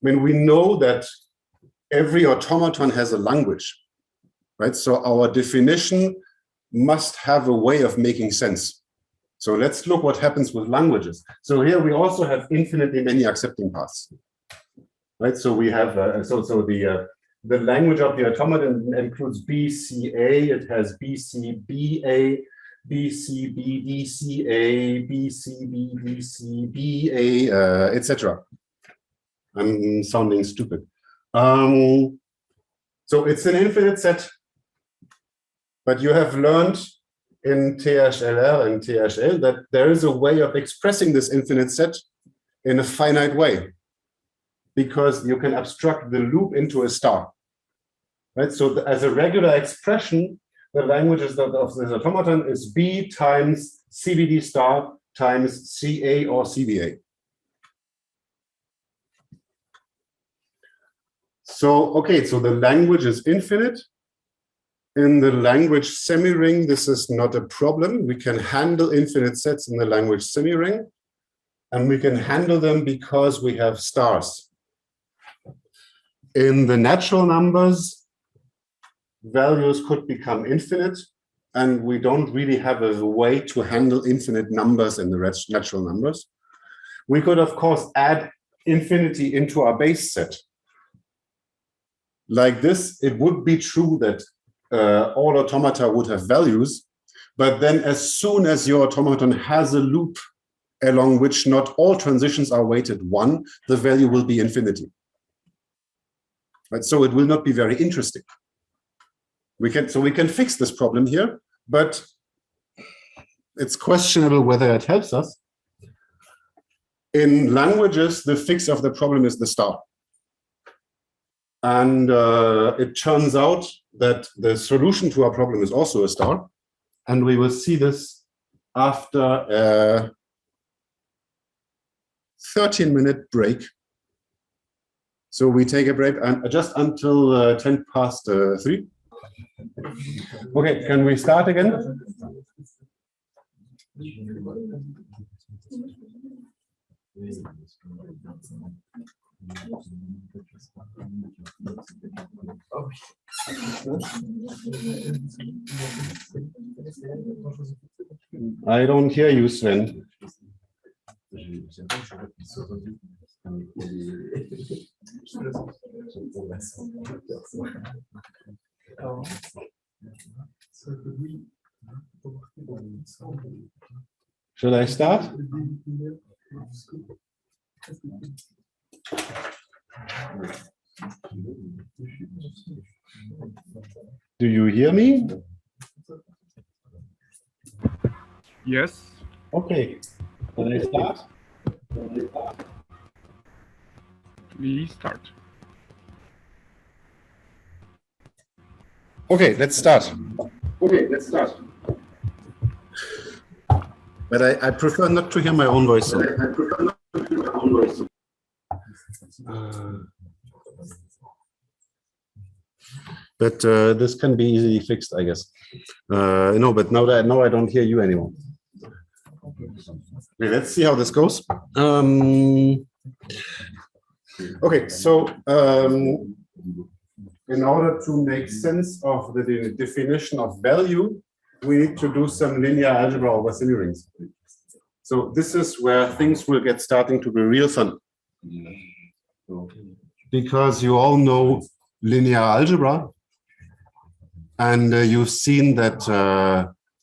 When we know that every automaton has a language, right? So our definition must have a way of making sense. So let's look what happens with languages. So here we also have infinitely many accepting paths, right? So we have the language of the automaton includes B, C, A. It has B, C, B, A. B, C, B, D, C, A, B, C, B, D, C, B, A, etc. I'm sounding stupid. So it's an infinite set, but you have learned in THLR and THL that there is a way of expressing this infinite set in a finite way, because you can abstract the loop into a star. Right? So as a regular expression, the language of this automaton is B times CBD star times CA or CBA. So, okay, so the language is infinite. In the language semi-ring, this is not a problem. We can handle infinite sets in the language semi-ring, and we can handle them because we have stars. In the natural numbers, values could become infinite, and we don't really have a way to handle infinite numbers in the natural numbers. We could, of course, add infinity into our base set. Like this, it would be true that all automata would have values, but then as soon as your automaton has a loop along which not all transitions are weighted 1, the value will be infinity. Right? So it will not be very interesting. We can fix this problem here, but it's questionable whether it helps us. In languages, the fix of the problem is the star. And it turns out that the solution to our problem is also a star. And we will see this after a 13-minute break. So we take a break and just until 10 past 3. Okay, can we start again? I don't hear you, Sven. Shall I start? Do you hear me? Yes. Okay. Can I start? We start. Okay, let's start. But I prefer not to hear my own voice. But this can be easily fixed, I guess. No, but now I don't hear you anymore. Okay, let's see how this goes. Okay, so in order to make sense of the definition of value, we need to do some linear algebra over semi-rings. So this is where things will get starting to be real fun. Because you all know linear algebra, and you've seen that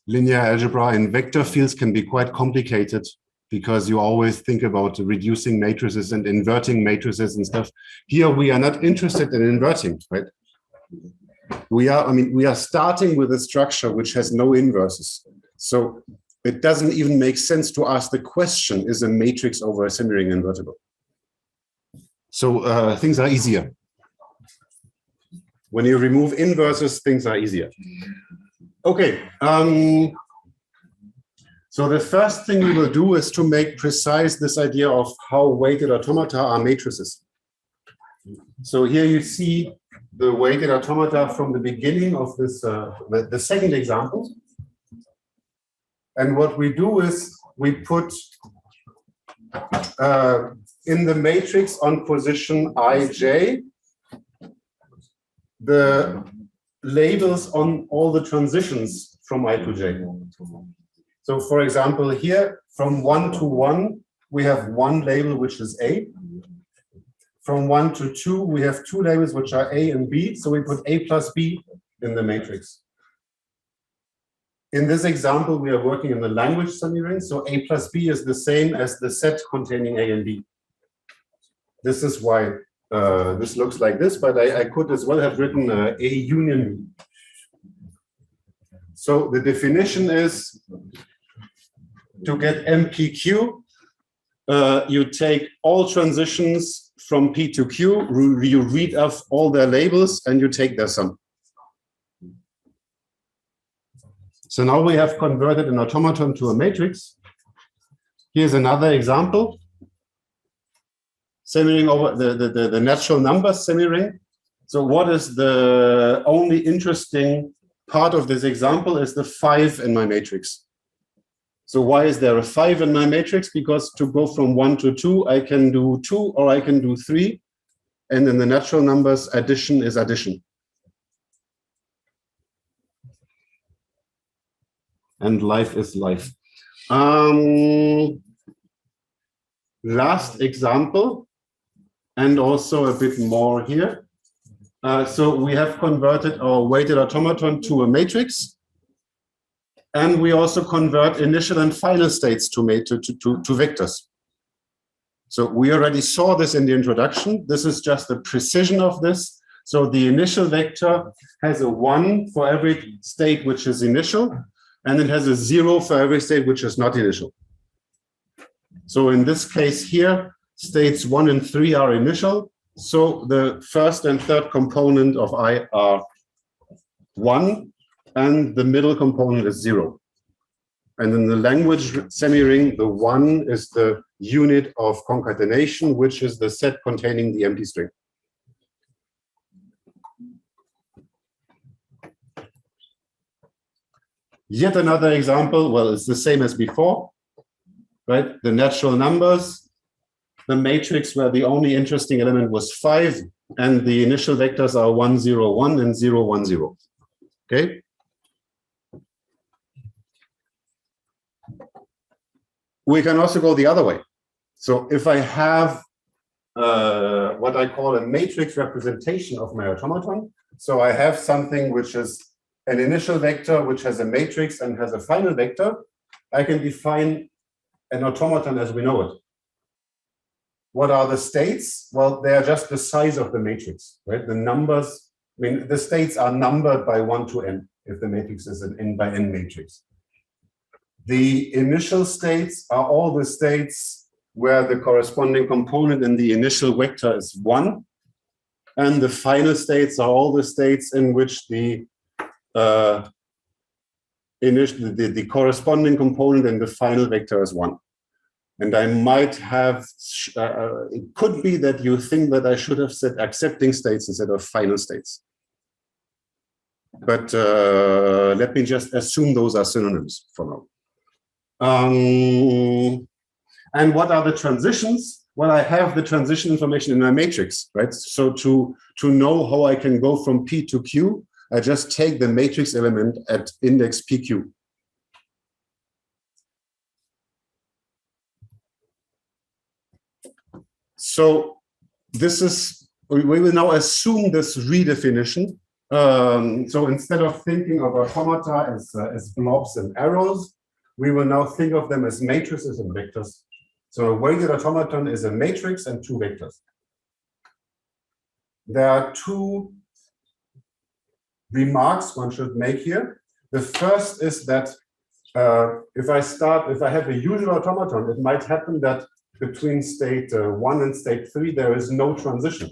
linear algebra in vector fields can be quite complicated, because you always think about reducing matrices and inverting matrices and stuff. Here we are not interested in inverting, right? We are starting with a structure which has no inverses. So it doesn't even make sense to ask the question, is a matrix over a semi-ring invertible? So things are easier. When you remove inverses, things are easier. Okay. So the first thing we will do is to make precise this idea of how weighted automata are matrices. So here you see the weighted automata from the beginning of this, the second example. And what we do is we put in the matrix on position ij the labels on all the transitions from I to j. So for example, here from 1 to 1, we have one label, which is A. From 1 to 2, we have two labels, which are A and B. So we put A plus B in the matrix. in this example, we are working in the language semi-ring. So A plus B is the same as the set containing A and B. This is why this looks like this, but I could as well have written A union B. So the definition is to get MPQ, you take all transitions from P to Q, you read off all their labels, and you take their sum. So now we have converted an automaton to a matrix. Here's another example. Semi-ring over the natural numbers semi-ring. So what is the only interesting part of this example is the 5 in my matrix. So why is there a 5 in my matrix? Because to go from 1 to 2, I can do 2 or I can do 3. And in the natural numbers, addition is addition. And life is life. Last example, and also a bit more here. So we have converted our weighted automaton to a matrix. And we also convert initial and final states to vectors. So we already saw this in the introduction. This is just the precision of this. So the initial vector has a 1 for every state which is initial, and it has a 0 for every state which is not initial. So in this case here, states 1 and 3 are initial. So the first and third component of I are 1, and the middle component is 0. And in the language semi-ring, the 1 is the unit of concatenation, which is the set containing the empty string. Yet another example, well, it's the same as before, right? The natural numbers, the matrix where the only interesting element was 5, and the initial vectors are 1, 0, 1 and 0, 1, 0. Okay? We can also go the other way. So if I have what I call a matrix representation of my automaton, so I have something which is an initial vector which has a matrix and has a final vector, I can define an automaton as we know it. What are the states? Well, they are just the size of the matrix, right? The numbers, I mean, the states are numbered by 1 to n, if the matrix is an n by n matrix. The initial states are all the states where the corresponding component in the initial vector is 1. And the final states are all the states in which the corresponding component in the final vector is 1. And I might have, it could be that you think that I should have said accepting states instead of final states. But let me just assume those are synonyms for now. And what are the transitions? Well, I have the transition information in my matrix, right? So to know how I can go from P to Q, I just take the matrix element at index PQ. So this is, we will now assume this redefinition. So instead of thinking of automata as blobs and arrows, we will now think of them as matrices and vectors. So a weighted automaton is a matrix and 2 vectors. There are 2 remarks one should make here. The first is that if I have a usual automaton, it might happen that between state 1 and state 3, there is no transition.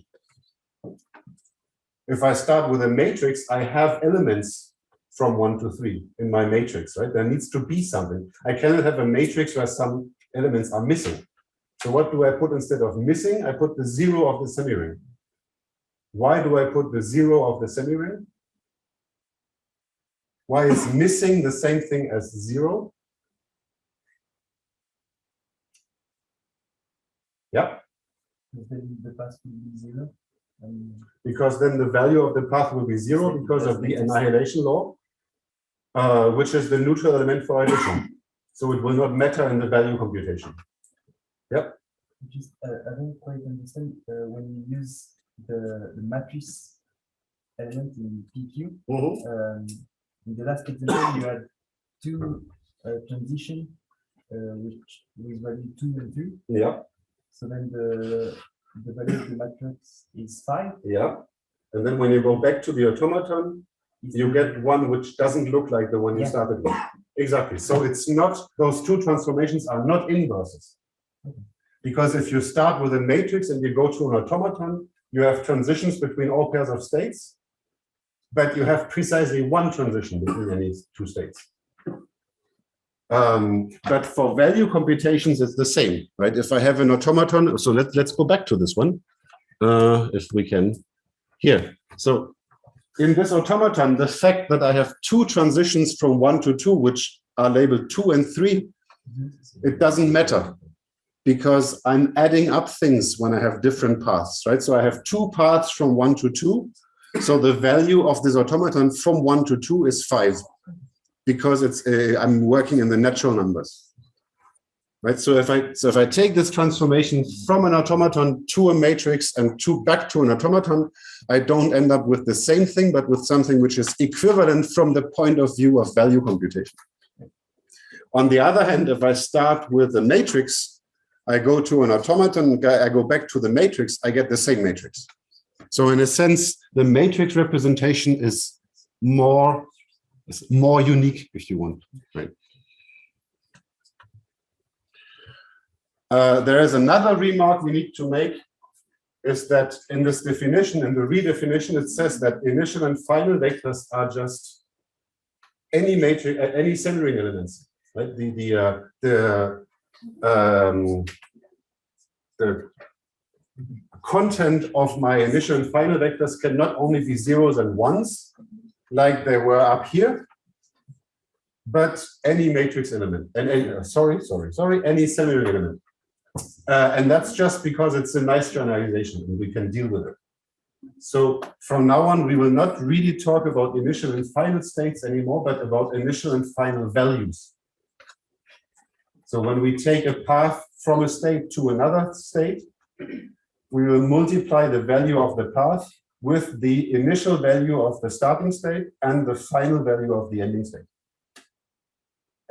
If I start with a matrix, I have elements from 1 to 3 in my matrix, right? There needs to be something. I cannot have a matrix where some elements are missing. So what do I put instead of missing? I put the 0 of the semi-ring. Why do I put the 0 of the semi-ring? Why is missing the same thing as 0? Yeah. The path will be 0. Because then the value of the path will be 0 because of the annihilation law, which is the neutral element for addition. So it will not matter in the value computation. Yep. Just, I don't quite understand when you use the matrix element in PQ. In the last example, you had two transition which with value 2 and 3. Yeah, So then the value of the matrix is 5. yeah. And then when you go back to the automaton, you get one which doesn't look like the one you started with. Exactly. So it's not, those two transformations are not inverses. Because if you start with a matrix and you go to an automaton, you have transitions between all pairs of states, but you have precisely one transition between any two states. But for value computations, it's the same, right? If I have an automaton, so let's go back to this one, if we can. Here. So in this automaton, the fact that I have two transitions from 1 to 2, which are labeled 2 and 3, it doesn't matter because I'm adding up things when I have different paths, right? So I have two paths from 1 to 2. So the value of this automaton from 1 to 2 is 5 because it's I'm working in the natural numbers. Right, so if I take this transformation from an automaton to a matrix and back to an automaton, I don't end up with the same thing, but with something which is equivalent from the point of view of value computation. On the other hand, if I start with a matrix, I go to an automaton, I go back to the matrix, I get the same matrix. So in a sense, the matrix representation is more unique, if you want, right? There is another remark we need to make, is that in this definition, in the redefinition, it says that initial and final vectors are just any matrix, any centering elements. Right? The content of my initial and final vectors can not only be zeros and ones, like they were up here, but any matrix element, and any, any centering element. And that's just because it's a nice generalization and we can deal with it. So from now on, we will not really talk about initial and final states anymore, but about initial and final values. So when we take a path from a state to another state, we will multiply the value of the path with the initial value of the starting state and the final value of the ending state.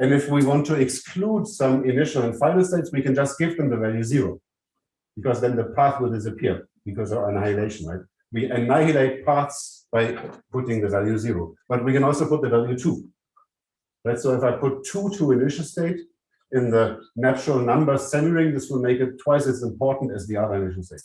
And if we want to exclude some initial and final states, we can just give them the value 0, because then the path will disappear because of annihilation, right? We annihilate paths by putting the value 0, but we can also put the value 2. Right? So if I put 2 to initial state in the natural number centering, this will make it twice as important as the other initial state.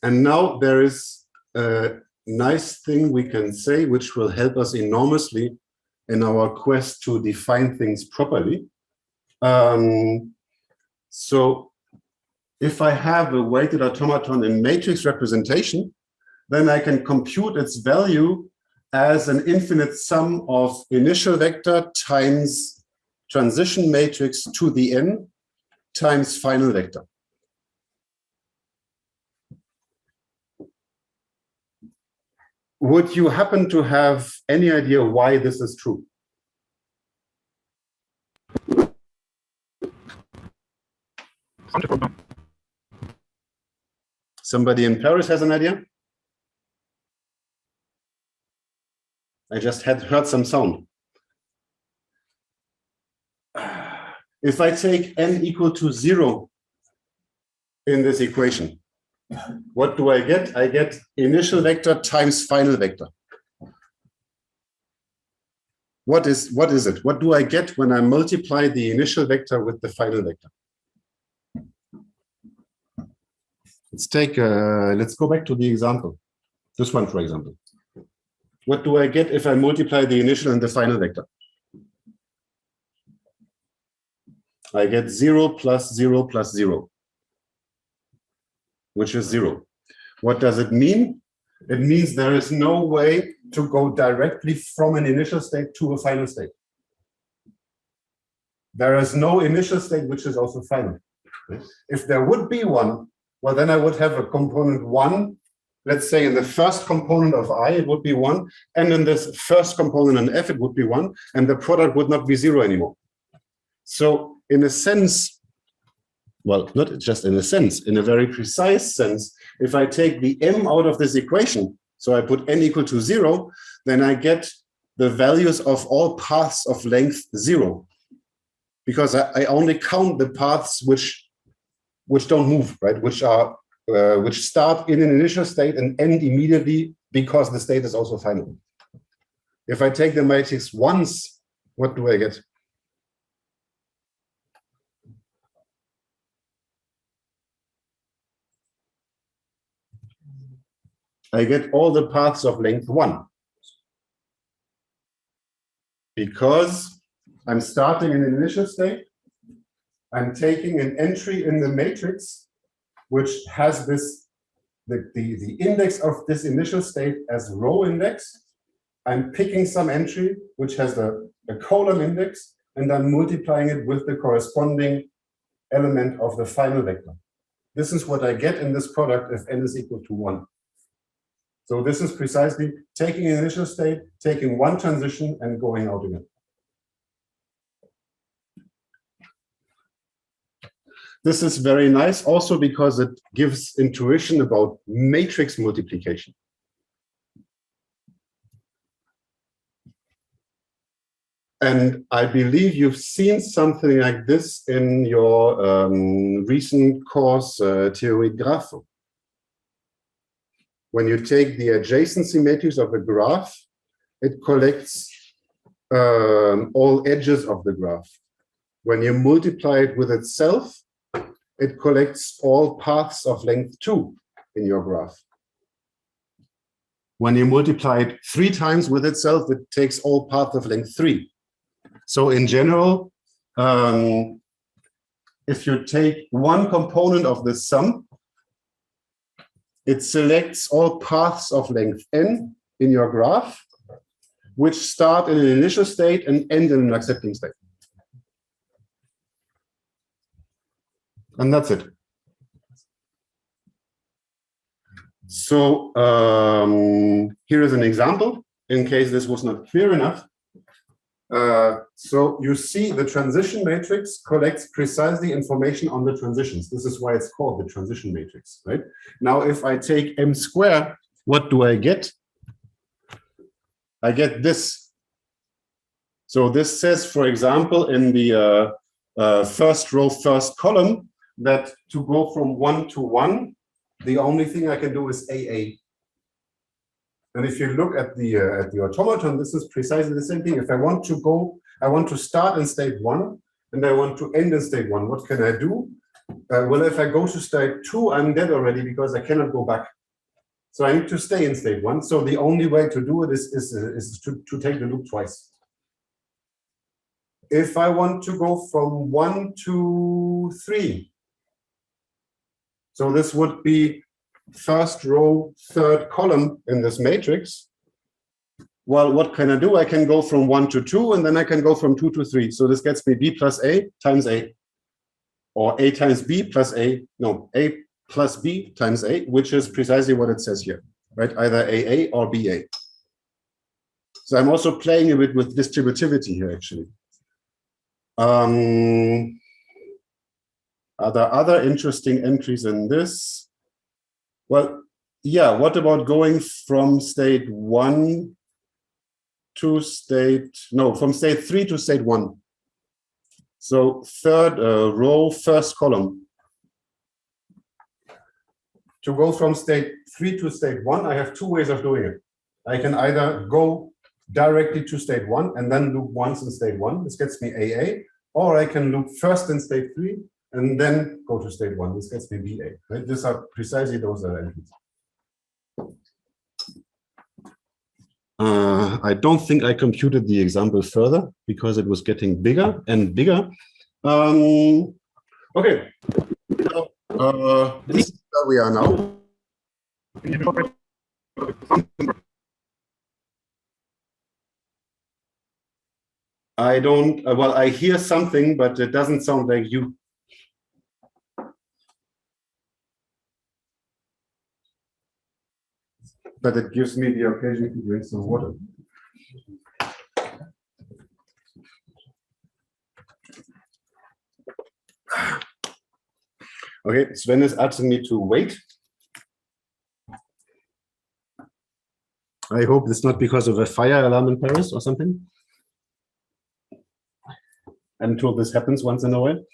And now there is a nice thing we can say, which will help us enormously in our quest to define things properly. So if I have a weighted automaton in matrix representation, then I can compute its value as an infinite sum of initial vector times transition matrix to the n times final vector. Would you happen to have any idea why this is true? Somebody in Paris has an idea? I just had heard some sound. If I take n equal to 0 in this equation, what do I get? I get initial vector times final vector. What is it? What do I get when I multiply the initial vector with the final vector? Let's go back to the example. This one, for example. What do I get if I multiply the initial and the final vector? I get 0 plus 0 plus 0. Which is 0. What does it mean? It means there is no way to go directly from an initial state to a final state. There is no initial state which is also final. If there would be one, well, then I would have a component 1. Let's say in the first component of I, it would be 1. And in this first component in F, it would be 1. And the product would not be 0 anymore. So in a sense, well, not just in a sense, in a very precise sense, if I take the m out of this equation, so I put n equal to 0, then I get the values of all paths of length 0. Because I only count the paths which don't move, right? Which start in an initial state and end immediately because the state is also final. If I take the matrix once, what do I get? I get all the paths of length 1. Because I'm starting in an initial state, I'm taking an entry in the matrix, which has this, the index of this initial state as row index. I'm picking some entry, which has a column index, and I'm multiplying it with the corresponding element of the final vector. This is what I get in this product if n is equal to 1. So this is precisely taking an initial state, taking one transition, and going out again. This is very nice also because it gives intuition about matrix multiplication. And I believe you've seen something like this in your recent course, Theorie Graph. When you take the adjacency matrix of a graph, it collects all edges of the graph. When you multiply it with itself, it collects all paths of length 2 in your graph. When you multiply it 3 times with itself, it takes all paths of length 3. So in general, if you take one component of the sum, it selects all paths of length n in your graph, which start in an initial state and end in an accepting state. And that's it. So here is an example, in case this was not clear enough. So you see the transition matrix collects precisely information on the transitions. This is why it's called the transition matrix, right? Now, if I take m squared, what do I get? I get this. So this says, for example, in the first row, first column, that to go from 1 to 1, the only thing I can do is AA. And if you look at the automaton, this is precisely the same thing. If I want to go, I want to start in state 1, and I want to end in state 1. What can I do? Well, if I go to state 2, I'm dead already because I cannot go back. So I need to stay in state 1. So the only way to do it is to take the loop twice. If I want to go from 1 to 3, so this would be first row, third column in this matrix. Well, what can I do? I can go from 1 to 2, and then I can go from 2 to 3. So this gets me b plus a times a, or a times b plus a, no, a plus b times a, which is precisely what it says here, right? Either AA or BA. So I'm also playing a bit with distributivity here, actually. Are there other interesting entries in this? Well, yeah, what about going from state 1 to state, no, from state 3 to state 1? So third row, first column. To go from state 3 to state 1, I have 2 ways of doing it. I can either go directly to state 1 and then loop once in state 1. This gets me AA. Or I can loop first in state 3 and then go to state 1. This gets me BA. Right? These are precisely those entries. I don't think I computed the example further because it was getting bigger and bigger. Okay. So, this is where we are now. I don't, well, I hear something, but it doesn't sound like you. But it gives me the occasion to drink some water. Okay, Sven is asking me to wait. I hope it's not because of a fire alarm in Paris or something. I'm told this happens once in a while.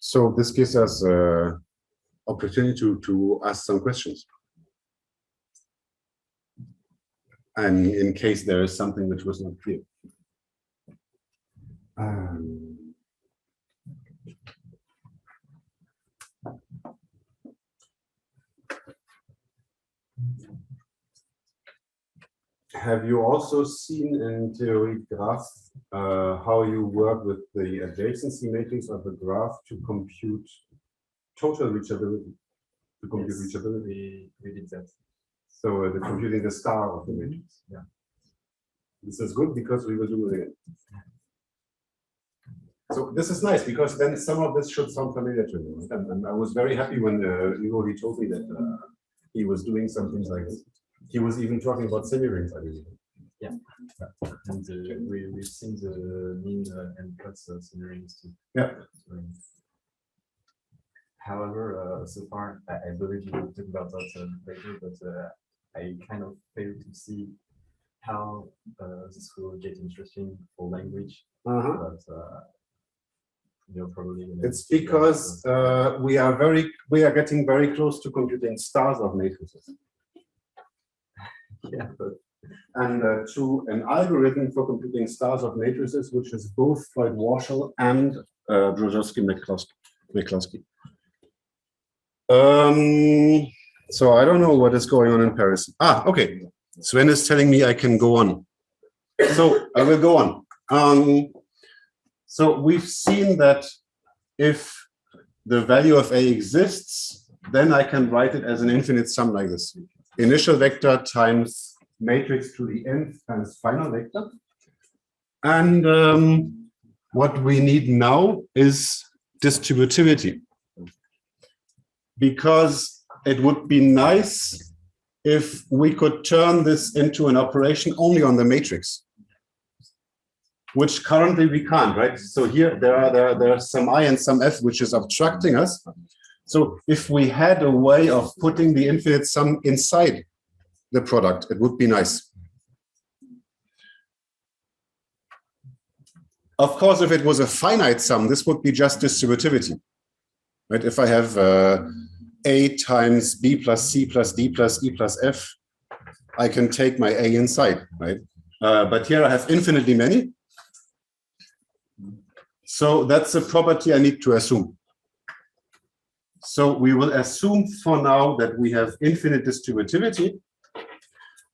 So this gives us opportunity to ask some questions. And in case there is something which was not clear. Have you also seen in theory graph how you work with the adjacency matrix of the graph to compute total reachability? To compute reachability? We did that. So the computing the star of the matrix. Yeah. This is good because we will do it again. So this is nice because then some of this should sound familiar to you. And I was very happy when he told me that he was doing some things like this. He was even talking about semi-rings, I believe. Yeah. And we've seen the mean and cuts semi-rings too. Yeah. However, so far, I believe you will talk about that later, but I kind of fail to see how this will get interesting for language. But you're probably it's because we are getting very close to computing stars of matrices. Yeah, but and to an algorithm for computing stars of matrices, which is both Floyd-Warshall and Brodowski-McCloskey. So I don't know what is going on in Paris. Okay. Sven is telling me I can go on. So I will go on. So we've seen that if the value of A exists, then I can write it as an infinite sum like this. Initial vector times matrix to the nth times final vector. And what we need now is distributivity. Because it would be nice if we could turn this into an operation only on the matrix, which currently we can't, right? So here there are some I and some F, which is obstructing us. So if we had a way of putting the infinite sum inside the product, it would be nice. Of course, if it was a finite sum, this would be just distributivity, right? If I have A times B plus C plus D plus E plus F, I can take my A inside, right? But here I have infinitely many. So that's a property I need to assume. So we will assume for now that we have infinite distributivity.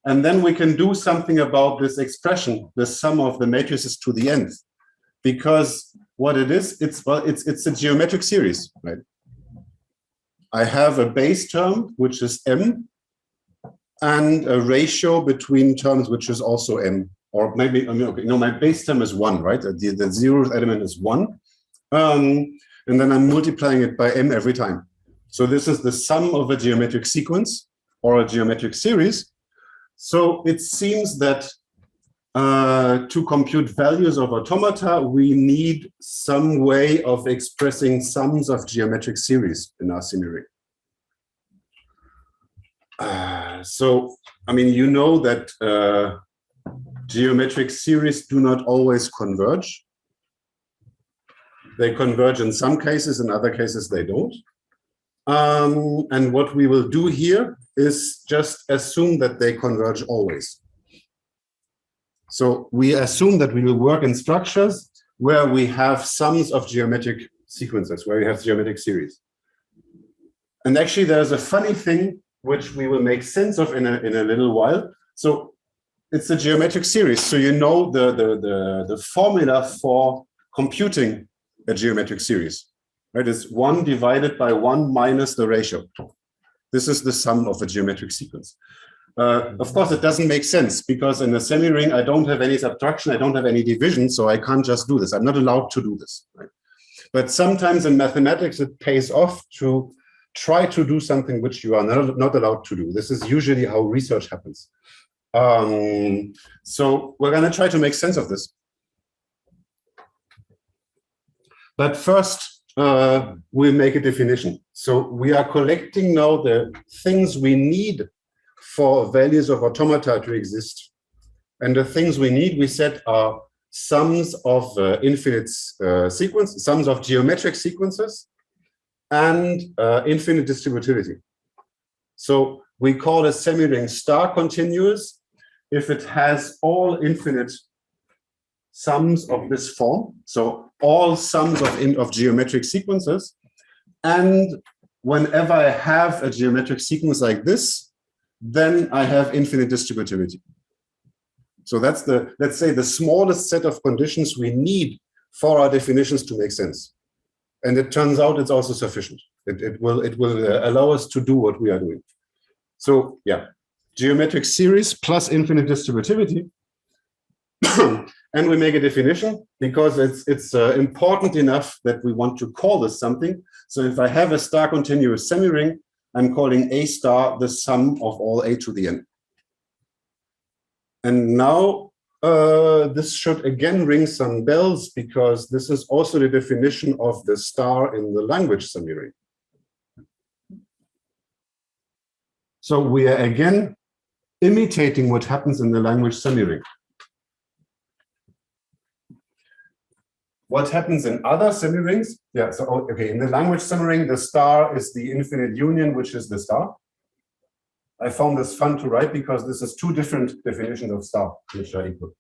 And then we can do something about this expression, the sum of the matrices to the nth. Because what it is, it's a geometric series, right? I have a base term, which is m, and a ratio between terms, which is also m. Or maybe, okay, no, my base term is 1, right? The 0th element is 1. And then I'm multiplying it by m every time. So this is the sum of a geometric sequence or a geometric series. So it seems that to compute values of automata, we need some way of expressing sums of geometric series in our scenario. So, I mean, you know that geometric series do not always converge. They converge in some cases, in other cases they don't. And what we will do here is just assume that they converge always. So we assume that we will work in structures where we have sums of geometric sequences, where we have geometric series. And actually there's a funny thing which we will make sense of in a little while. So it's a geometric series. So you know the formula for computing a geometric series, right? It's 1 divided by 1 minus the ratio. This is the sum of a geometric sequence. Of course, it doesn't make sense because in a semi-ring, I don't have any subtraction, I don't have any division, so I can't just do this. I'm not allowed to do this. Right? But sometimes in mathematics, it pays off to try to do something which you are not allowed to do. This is usually how research happens. So we're going to try to make sense of this. But first, we'll make a definition. So we are collecting now the things we need for values of automata to exist. And the things we need, we said, are sums of infinite sequence, sums of geometric sequences, and infinite distributivity. So we call a semi-ring star continuous if it has all infinite sums of this form, so all sums of geometric sequences. And whenever I have a geometric sequence like this, then I have infinite distributivity. So that's the, let's say, the smallest set of conditions we need for our definitions to make sense. And it turns out it's also sufficient. It will allow us to do what we are doing. So yeah, geometric series plus infinite distributivity. And we make a definition because it's important enough that we want to call this something. So if I have a star continuous semi-ring, I'm calling A star the sum of all A to the n. And now this should again ring some bells because this is also the definition of the star in the language semi-ring. So we are again imitating what happens in the language semi-ring. What happens in other semi-rings? Yeah, so okay, in the language semi-ring, the star is the infinite union, which is the star. I found this fun to write because this is two different definitions of star, which are equal.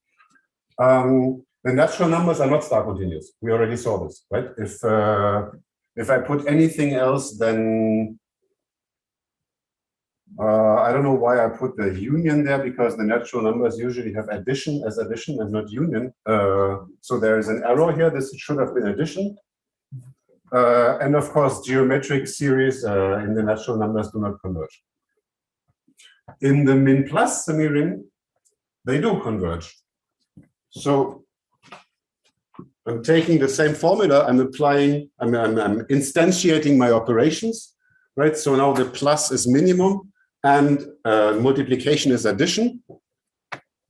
The natural numbers are not star continuous. We already saw this, right? If I put anything else, then I don't know why I put the union there, because the natural numbers usually have addition as addition and not union. So there is an error here. This should have been addition. And of course, geometric series in the natural numbers do not converge. In the min plus semi-ring, they do converge. So I'm taking the same formula, I'm applying, I'm instantiating my operations, right? So now the plus is minimum and multiplication is addition.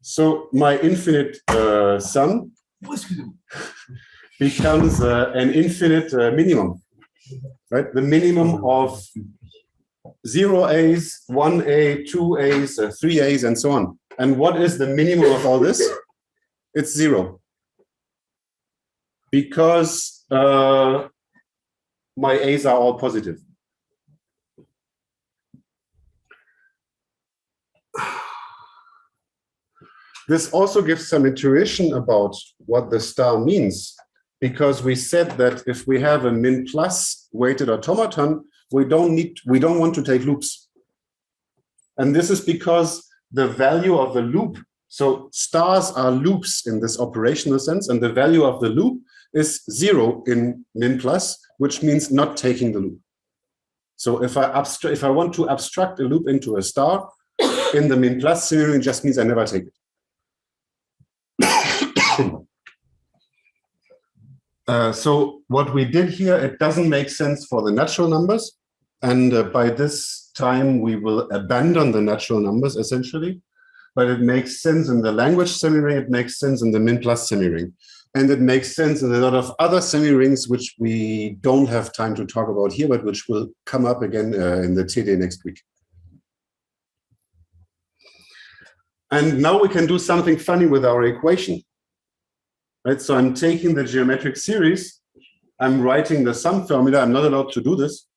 So my infinite sum becomes an infinite minimum, right? The minimum of 0 A's, 1 A, 2 A's, 3 A's, and so on. And what is the minimum of all this? It's 0. Because my A's are all positive. This also gives some intuition about what the star means, because we said that if we have a min plus weighted automaton, we don't want to take loops. And this is because the value of the loop, so stars are loops in this operational sense, and the value of the loop is 0 in min plus, which means not taking the loop. So if I want to abstract a loop into a star, in the min plus scenario, it just means I never take it. So what we did here, it doesn't make sense for the natural numbers. And by this time, we will abandon the natural numbers, essentially. But it makes sense in the language semi-ring, it makes sense in the min plus semi-ring. And it makes sense in a lot of other semi-rings, which we don't have time to talk about here, but which will come up again in the TD next week. And now we can do something funny with our equation. Right, so I'm taking the geometric series, I'm writing the sum formula. I'm not allowed to do this.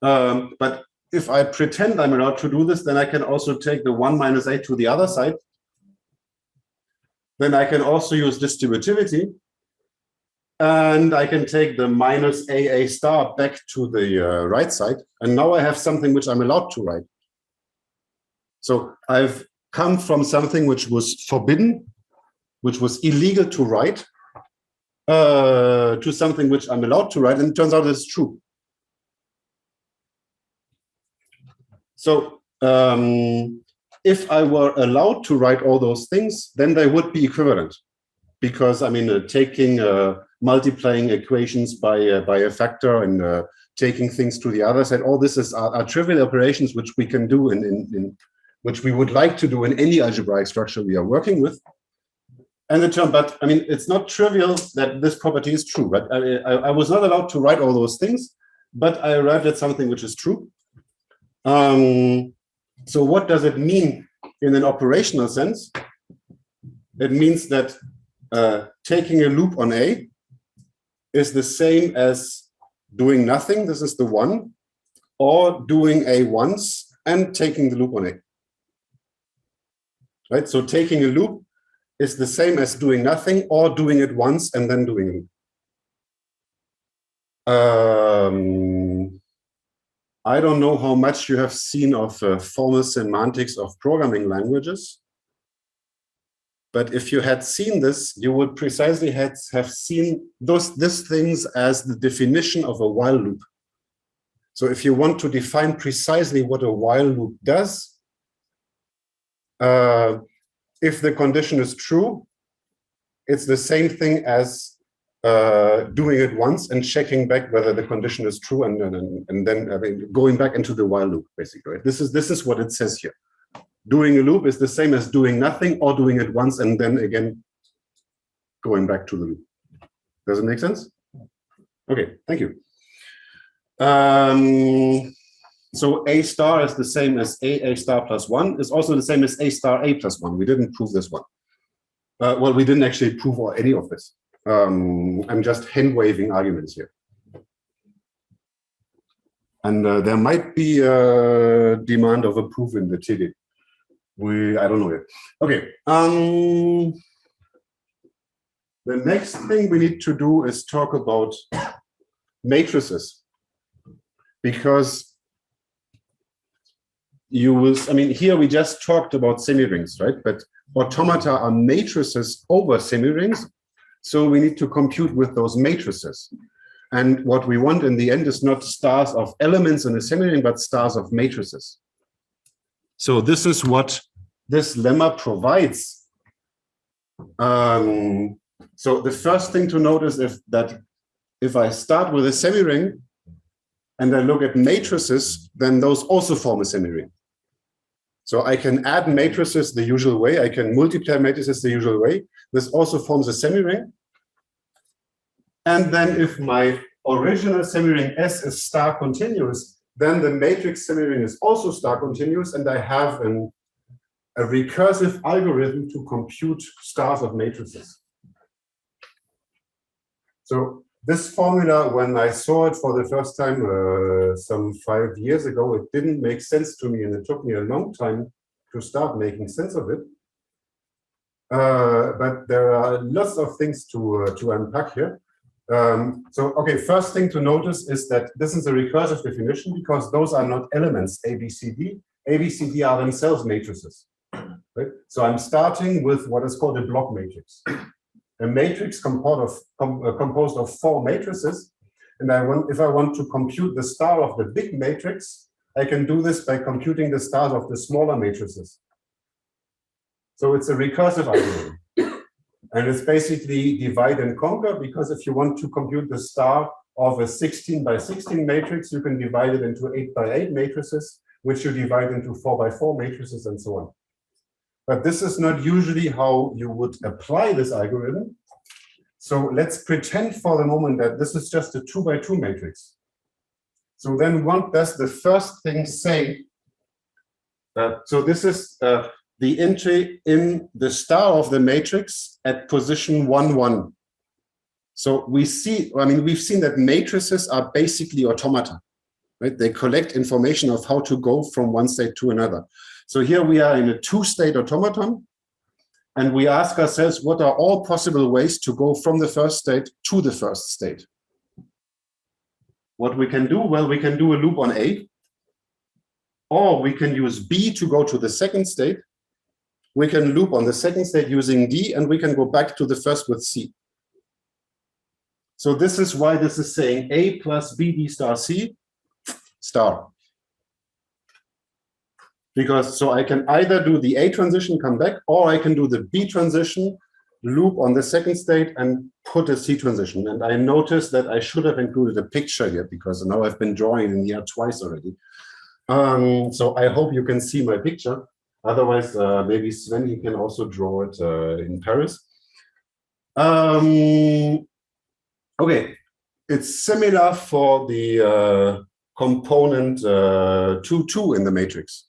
But if I pretend I'm allowed to do this, then I can also take the 1 minus a to the other side. Then I can also use distributivity. And I can take the minus a star back to the right side. And now I have something which I'm allowed to write. So I've come from something which was forbidden, which was illegal to write, to something which I'm allowed to write, and it turns out it's true. So if I were allowed to write all those things, then they would be equivalent. Because I mean, taking multiplying equations by a factor and taking things to the other side, all this are trivial operations which we can do in which we would like to do in any algebraic structure we are working with. And the term, but I mean, it's not trivial that this property is true, right? I was not allowed to write all those things, but I arrived at something which is true. So what does it mean in an operational sense? It means that taking a loop on A is the same as doing nothing, this is the one, or doing A once and taking the loop on A. Right, so taking a loop is the same as doing nothing or doing it once and then doing a loop. I don't know how much you have seen of formal semantics of programming languages. But if you had seen this, you would precisely have seen these things as the definition of a while loop. So if you want to define precisely what a while loop does, if the condition is true, it's the same thing as doing it once and checking back whether the condition is true, and then I mean, going back into the while loop, basically. This is what it says here. Doing a loop is the same as doing nothing or doing it once and then again going back to the loop. Does it make sense? Okay, thank you. So A star is the same as A star plus 1 is also the same as A star A plus 1. We didn't prove this one. Well, we didn't actually prove any of this. I'm just hand-waving arguments here. And there might be a demand of a proof in the TD. I don't know yet. Okay. The next thing we need to do is talk about matrices, because you will, I mean, here we just talked about semirings, right? But automata are matrices over semirings, so we need to compute with those matrices. And what we want in the end is not stars of elements in a semiring, but stars of matrices. So this is what this lemma provides. So the first thing to notice is that if I start with a semiring and I look at matrices, then those also form a semiring. So I can add matrices the usual way. I can multiply matrices the usual way. This also forms a semiring. And then if my original semiring S is star continuous, then the matrix semiring is also star continuous, and I have a recursive algorithm to compute stars of matrices. So this formula, when I saw it for the first time some 5 years ago, it didn't make sense to me, and it took me a long time to start making sense of it. But there are lots of things to unpack here. So, okay, first thing to notice is that this is a recursive definition because those are not elements A, B, C, D. A, B, C, D are themselves matrices. Right? So I'm starting with what is called a block matrix. A matrix composed of 4 matrices. And if I want to compute the star of the big matrix, I can do this by computing the stars of the smaller matrices. So it's a recursive algorithm. And it's basically divide and conquer, because if you want to compute the star of a 16 by 16 matrix, you can divide it into 8 by 8 matrices, which you divide into 4 by 4 matrices, and so on. But this is not usually how you would apply this algorithm. So let's pretend for the moment that this is just a 2 by 2 matrix. So then what does the first thing say? So this is the entry in the star of the matrix at position 1, 1. So we see, I mean, we've seen that matrices are basically automata, right? They collect information of how to go from one state to another. So here we are in a 2-state automaton, and we ask ourselves, what are all possible ways to go from the first state to the first state? What we can do, well, we can do a loop on A, or we can use B to go to the second state. We can loop on the second state using D, and we can go back to the first with C. So this is why this is saying A plus BD star C star. because so I can either do the A transition, come back, or I can do the B transition, loop on the second state and put a C transition. And I noticed that I should have included a picture here because now I've been drawing in here twice already. So I hope you can see my picture. Otherwise, maybe Sven, he can also draw it in Paris. Okay, it's similar for the component 2, 2 in the matrix.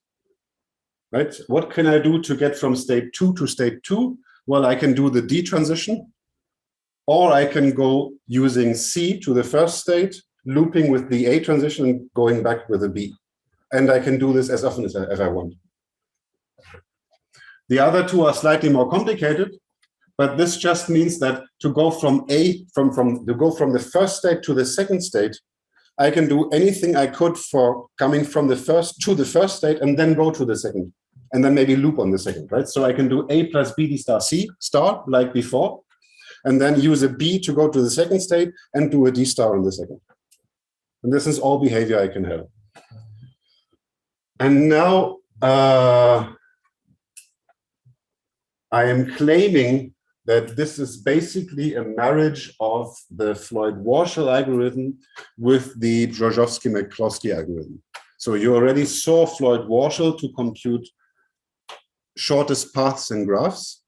Right? What can I do to get from state 2 to state 2? Well, I can do the D transition, or I can go using C to the first state, looping with the A transition, and going back with a B. And I can do this as often as I want. The other two are slightly more complicated, but this just means that to go from the first state to the second state, I can do anything I could for coming from the first to the first state and then go to the second, and then maybe loop on the second, right? So I can do A plus B D star C star like before, and then use a B to go to the second state and do a D star on the second. And this is all behavior I can have. And now I am claiming that this is basically a marriage of the Floyd-Warshall algorithm with the Brzozowski-McCloskey algorithm. So you already saw Floyd-Warshall to compute shortest paths in graphs.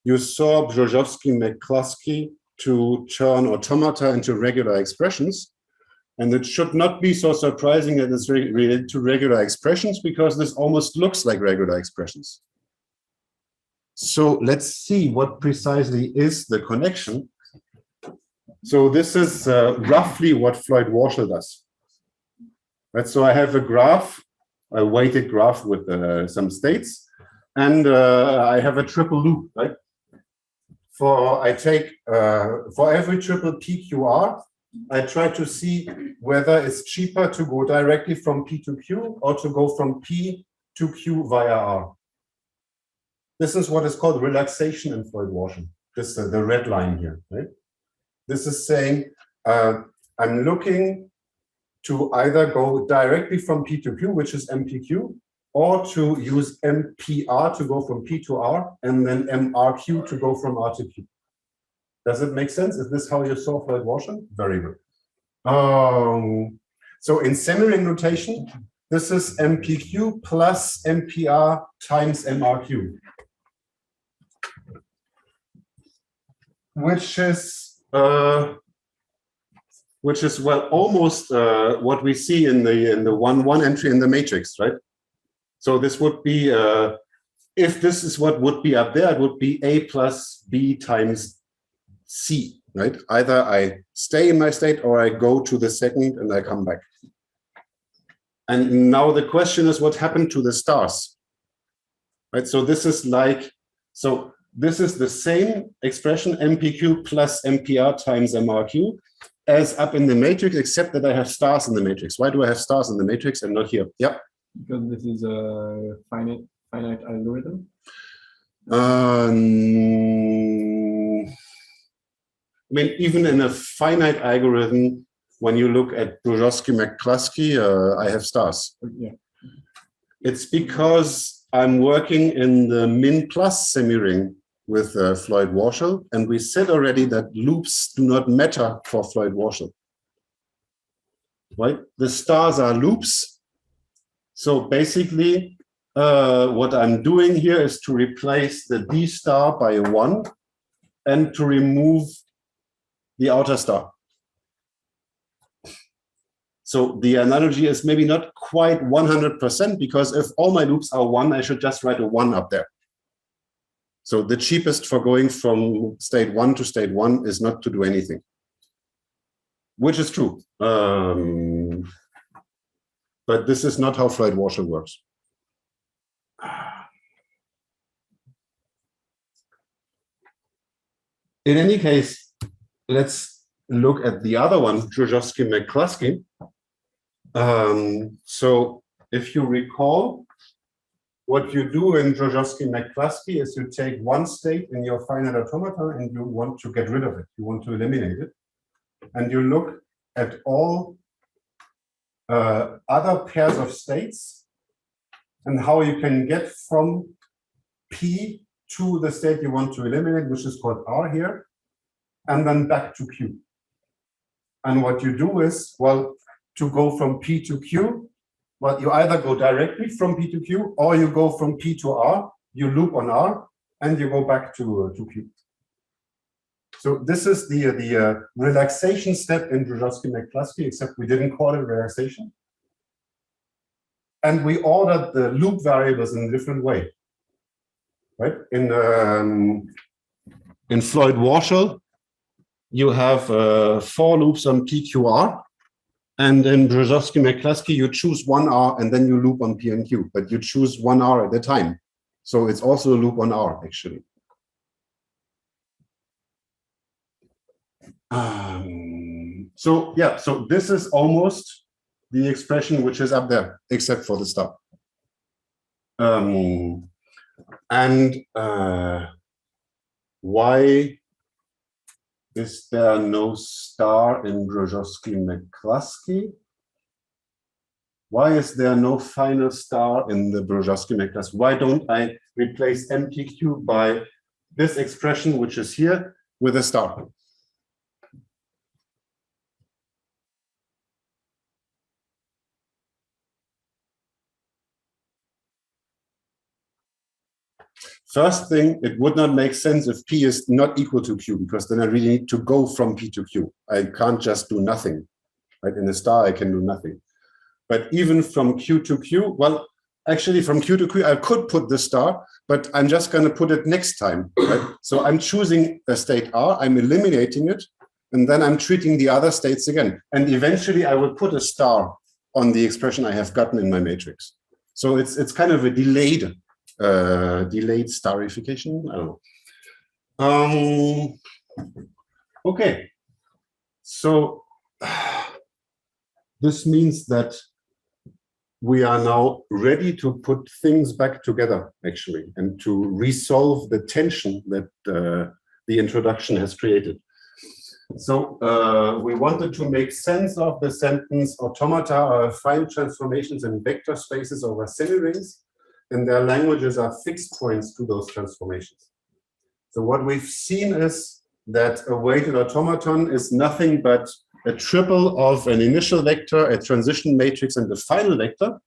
You saw Brzozowski-McCloskey to turn automata into regular expressions. And it should not be so surprising that it's related to regular expressions, because this almost looks like regular expressions. So let's see what precisely is the connection. So this is roughly what Floyd-Warshall does. Right, so I have a graph, a weighted graph with some states, and I have a triple loop, right? For every triple PQR, I try to see whether it's cheaper to go directly from P to Q or to go from P to Q via R. This is what is called relaxation in Floyd-Warshall. This is the red line here, right? This is saying I'm looking to either go directly from P to Q, which is MPQ, or to use MPR to go from P to R, and then MRQ to go from R to Q. Does it make sense? Is this how you saw Floyd-Warshall? Very good. So in semi-ring notation, this is MPQ plus MPR times MRQ, which is well almost what we see in the 1-1 entry in the matrix, right? So this would be if this is what would be up there, it would be A plus B times C, right? Either I stay in my state or I go to the second and I come back. And now the question is, what happened to the stars? Right? So this is like, so this is the same expression, MPQ plus MPR times MRQ, as up in the matrix, except that I have stars in the matrix. Why do I have stars in the matrix and not here? Yeah. Because this is a finite algorithm. I mean, even in a finite algorithm, when you look at Brzozowski-McCloskey, I have stars. Yeah. It's because I'm working in the min-plus semi-ring with Floyd-Warshall, and we said already that loops do not matter for Floyd-Warshall. Right? The stars are loops. So basically, what I'm doing here is to replace the D star by a 1 and to remove the outer star. So the analogy is maybe not quite 100%, because if all my loops are 1, I should just write a 1 up there. So the cheapest for going from state 1 to state 1 is not to do anything, which is true. But this is not how Floyd-Warshall works. In any case, let's look at the other one, Brzozowski-McCloskey. So if you recall, what you do in Brzozowski-McCloskey is you take one state in your finite automata and you want to get rid of it. You want to eliminate it. And you look at all other pairs of states and how you can get from P to the state you want to eliminate, which is called R here, and then back to Q. And what you do is, well, to go from P to Q, well, you either go directly from P to Q, or you go from P to R, you loop on R, and you go back to Q. So this is the relaxation step in Brzezinski-McCluskey, except we didn't call it relaxation. And we ordered the loop variables in a different way. Right? In Floyd-Warshall, you have 4 loops on PQR. And in Brzezinski-McCluskey, you choose 1 R and then you loop on P and Q, but you choose 1 R at a time. So it's also a loop on R, actually. So yeah, so this is almost the expression which is up there, except for the star. Why is there no star in Brzezinski-McCluskey? Why is there no final star in the Brzezinski-McCluskey? Why don't I replace MPQ by this expression, which is here, with a star? First thing, it would not make sense if P is not equal to Q, because then I really need to go from P to Q. I can't just do nothing. Right? In a star, I can do nothing. But even from Q to Q, well, actually from Q to Q, I could put the star, but I'm just going to put it next time. Right? So I'm choosing a state R, I'm eliminating it, and then I'm treating the other states again. And eventually I will put a star on the expression I have gotten in my matrix. So it's kind of a delayed starification. I don't know. Okay, so this means that we are now ready to put things back together, actually, and to resolve the tension that the introduction has created. So we wanted to make sense of the sentence: automata are affine transformations in vector spaces over semirings, and their languages are fixed points to those transformations. So what we've seen is that a weighted automaton is nothing but a triple of an initial vector, a transition matrix, and the final vector.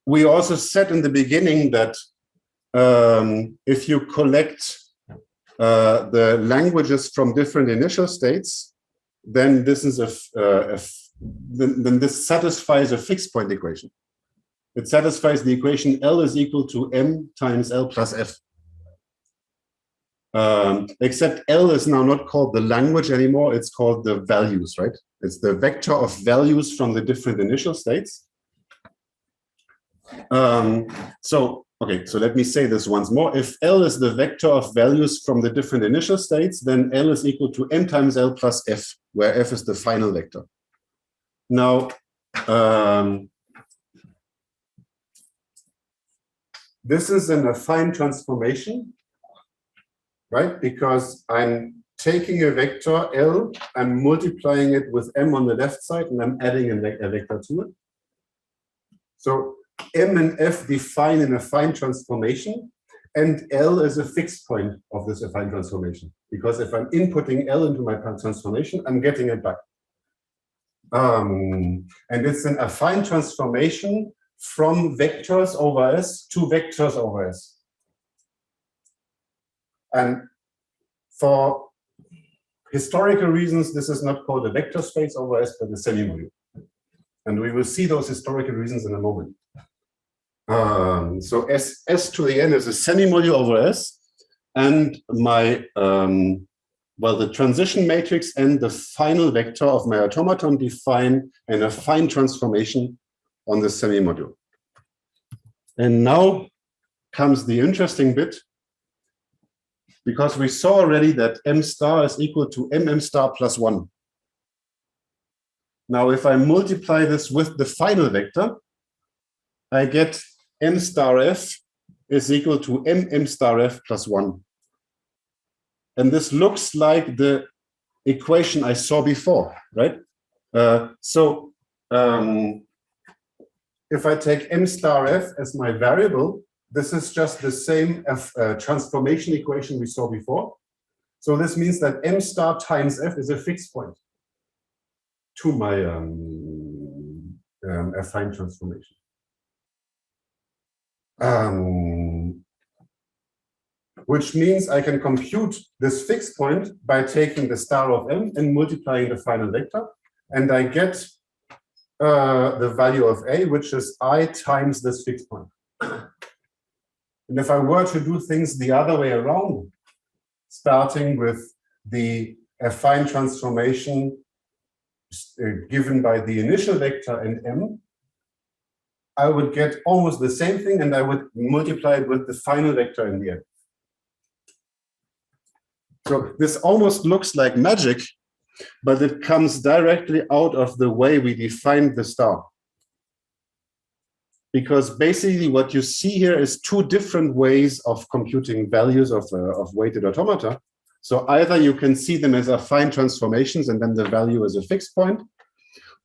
We also said in the beginning that if you collect the languages from different initial states, then this is then this satisfies a fixed point equation. It satisfies the equation L is equal to M times L plus F. Except L is now not called the language anymore, it's called the values, right? It's the vector of values from the different initial states. Okay, so let me say this once more. If L is the vector of values from the different initial states, then L is equal to M times L plus F, where F is the final vector. Now, this is an affine transformation, right? Because I'm taking a vector L, I'm multiplying it with M on the left side, and I'm adding a vector to it. So M and F define an affine transformation, and L is a fixed point of this affine transformation. Because if I'm inputting L into my transformation, I'm getting it back. And it's an affine transformation from vectors over S to vectors over S. And for historical reasons, this is not called a vector space over S, but a semimodule. And we will see those historical reasons in a moment. So S to the N is a semimodule over S, and my well, the transition matrix and the final vector of my automaton define an affine transformation on the semimodule. And now comes the interesting bit, because we saw already that M star is equal to MM star plus 1. Now, if I multiply this with the final vector, I get M star F is equal to MM star F plus 1. And this looks like the equation I saw before, right? if I take m star f as my variable, this is just the same transformation equation we saw before. So this means that m star times f is a fixed point to my affine transformation. Which means I can compute this fixed point by taking the star of m and multiplying the final vector, and I get the value of a, which is I times this fixed point. And if I were to do things the other way around, starting with the affine transformation given by the initial vector and m, I would get almost the same thing, and I would multiply it with the final vector in the end. So this almost looks like magic, but it comes directly out of the way we define the star. Because basically what you see here is two different ways of computing values of weighted automata. So either you can see them as affine transformations and then the value is a fixed point,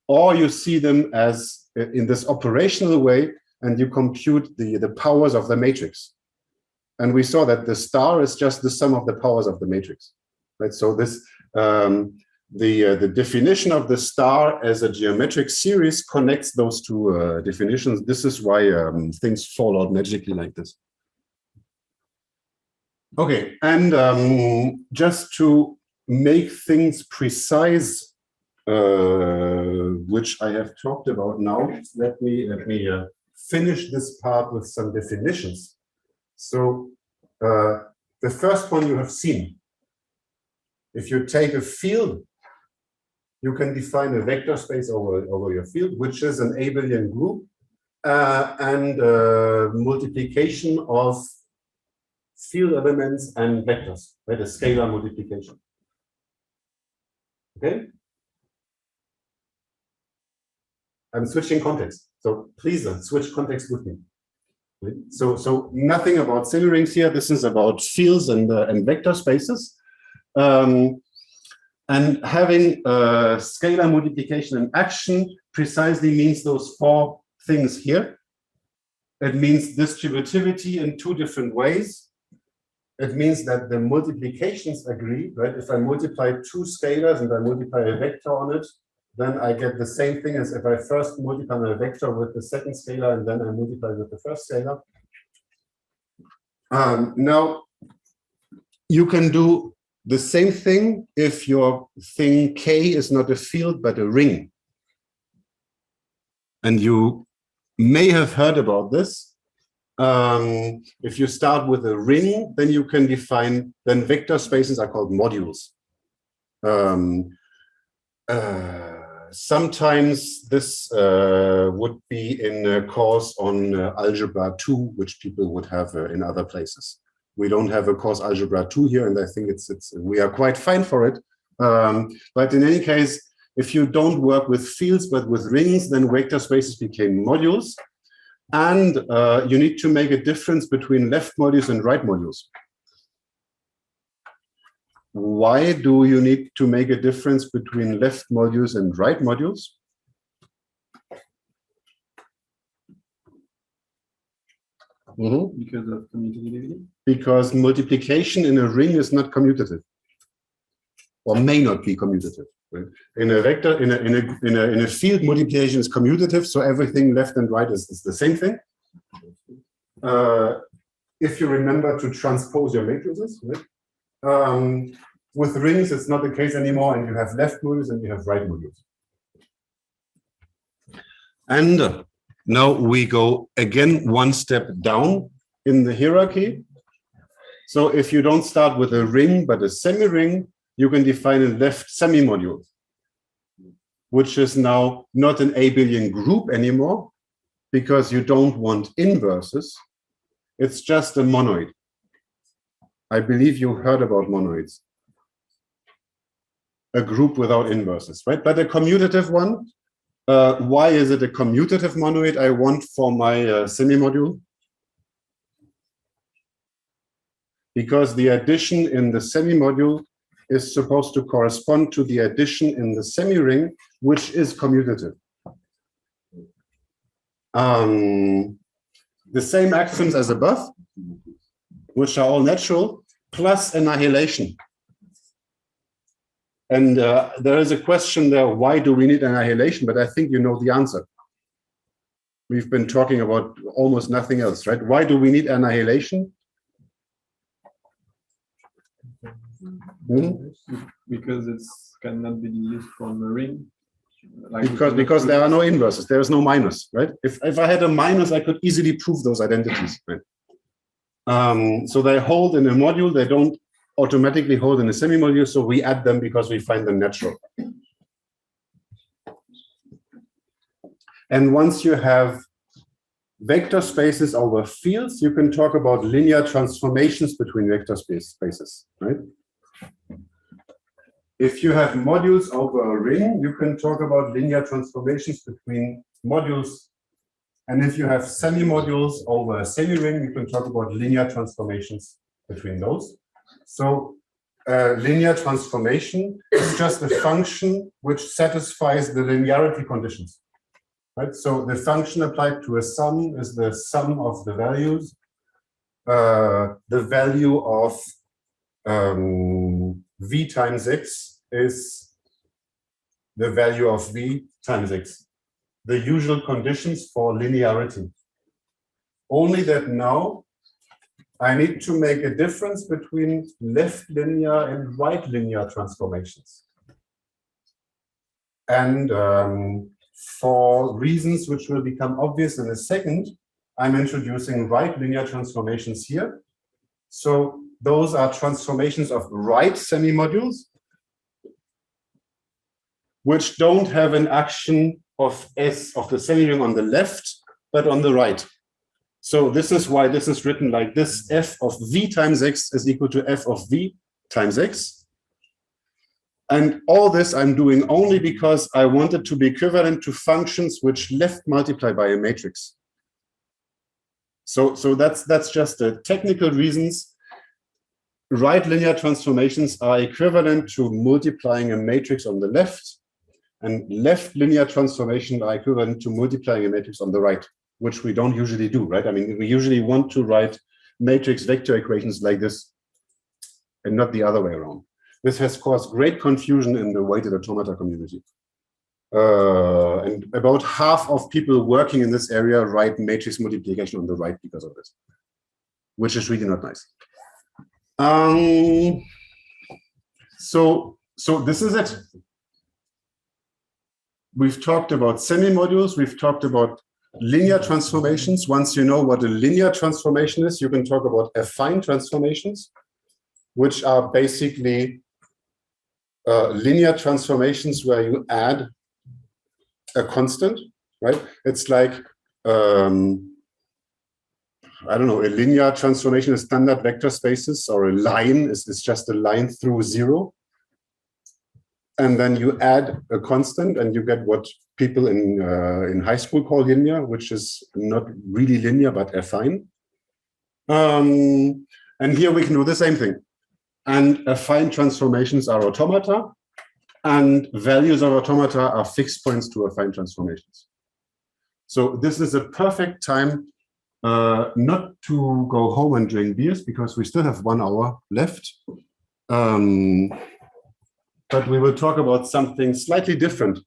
or you see them as in this operational way and you compute the powers of the matrix. And we saw that the star is just the sum of the powers of the matrix, right? So this the definition of the star as a geometric series connects those two definitions. This is why things fall out magically like this. Okay, and just to make things precise, which I have talked about now, let me finish this part with some definitions. So the first one you have seen. If you take a field, you can define a vector space over your field, which is an abelian group and multiplication of field elements and vectors, right? A scalar multiplication. Okay? I'm switching context, so please switch context with me. So nothing about semi-rings here. This is about fields and vector spaces. And having scalar multiplication in action precisely means those four things here. It means distributivity in two different ways. It means that the multiplications agree, right? If I multiply two scalars and I multiply a vector on it, then I get the same thing as if I first multiply my vector with the second scalar and then I multiply with the first scalar. Now, you can do the same thing if your thing K is not a field but a ring. And you may have heard about this. If you start with a ring, then you can define, then vector spaces are called modules. Sometimes this would be in a course on algebra 2, which people would have in other places. We don't have a course algebra 2 here, and I think we are quite fine for it. But in any case, if you don't work with fields but with rings, then vector spaces became modules. And you need to make a difference between left modules and right modules. Why do you need to make a difference between left modules and right modules? Because of commutativity? Because multiplication in a ring is not commutative, or may not be commutative. Right? In a vector, in a field, multiplication is commutative, so everything left and right is the same thing. If you remember to transpose your matrices, right? With rings, it's not the case anymore, and you have left modules and you have right modules. And now we go again one step down in the hierarchy. So if you don't start with a ring but a semi-ring, you can define a left semi-module, which is now not an abelian group anymore, because you don't want inverses. It's just a monoid. I believe you heard about monoids. A group without inverses, right? But a commutative one. Why is it a commutative monoid I want for my semi-module? Because the addition in the semi-module is supposed to correspond to the addition in the semi-ring, which is commutative. the same axioms as above, which are all natural, plus annihilation. And there is a question there, why do we need annihilation? But I think you know the answer. We've been talking about almost nothing else, right? Why do we need annihilation? Because it cannot be used from a ring. Like Because there are no inverses, there is no minus, right? If I had a minus, I could easily prove those identities, right? So they hold in a module, they don't automatically hold in a semi-module, so we add them because we find them natural. And once you have vector spaces over fields, you can talk about linear transformations between vector spaces, right? If you have modules over a ring, you can talk about linear transformations between modules. And if you have semi-modules over a semi-ring, you can talk about linear transformations between those. So linear transformation is just a function which satisfies the linearity conditions. Right? So the function applied to a sum is the sum of the values. The value of v times x is the value of v times x. The usual conditions for linearity. Only that now I need to make a difference between left linear and right linear transformations. And for reasons which will become obvious in a second, I'm introducing right linear transformations here. So those are transformations of right semi-modules, which don't have an action of S of the semi-ring on the left, but on the right. So this is why this is written like this: f of v times x is equal to f of v times x. And all this I'm doing only because I want it to be equivalent to functions which left multiply by a matrix. So that's just the technical reasons. Right linear transformations are equivalent to multiplying a matrix on the left, and left linear transformations are equivalent to multiplying a matrix on the right, which we don't usually do, right? I mean, we usually want to write matrix vector equations like this and not the other way around. This has caused great confusion in the weighted automata community. And about half of people working in this area write matrix multiplication on the right because of this, which is really not nice. So this is it. We've talked about semi-modules, we've talked about linear transformations. Once you know what a linear transformation is, you can talk about affine transformations, which are basically linear transformations where you add a constant, right? It's like, I don't know, a linear transformation is standard vector spaces, or a line is just a line through zero. And then you add a constant and you get what people in high school call linear, which is not really linear, but affine. And here we can do the same thing. And affine transformations are automata, and values of automata are fixed points to affine transformations. So this is a perfect time not to go home and drink beers, because we still have 1 hour left. But we will talk about something slightly different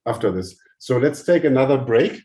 after this. So let's take another break.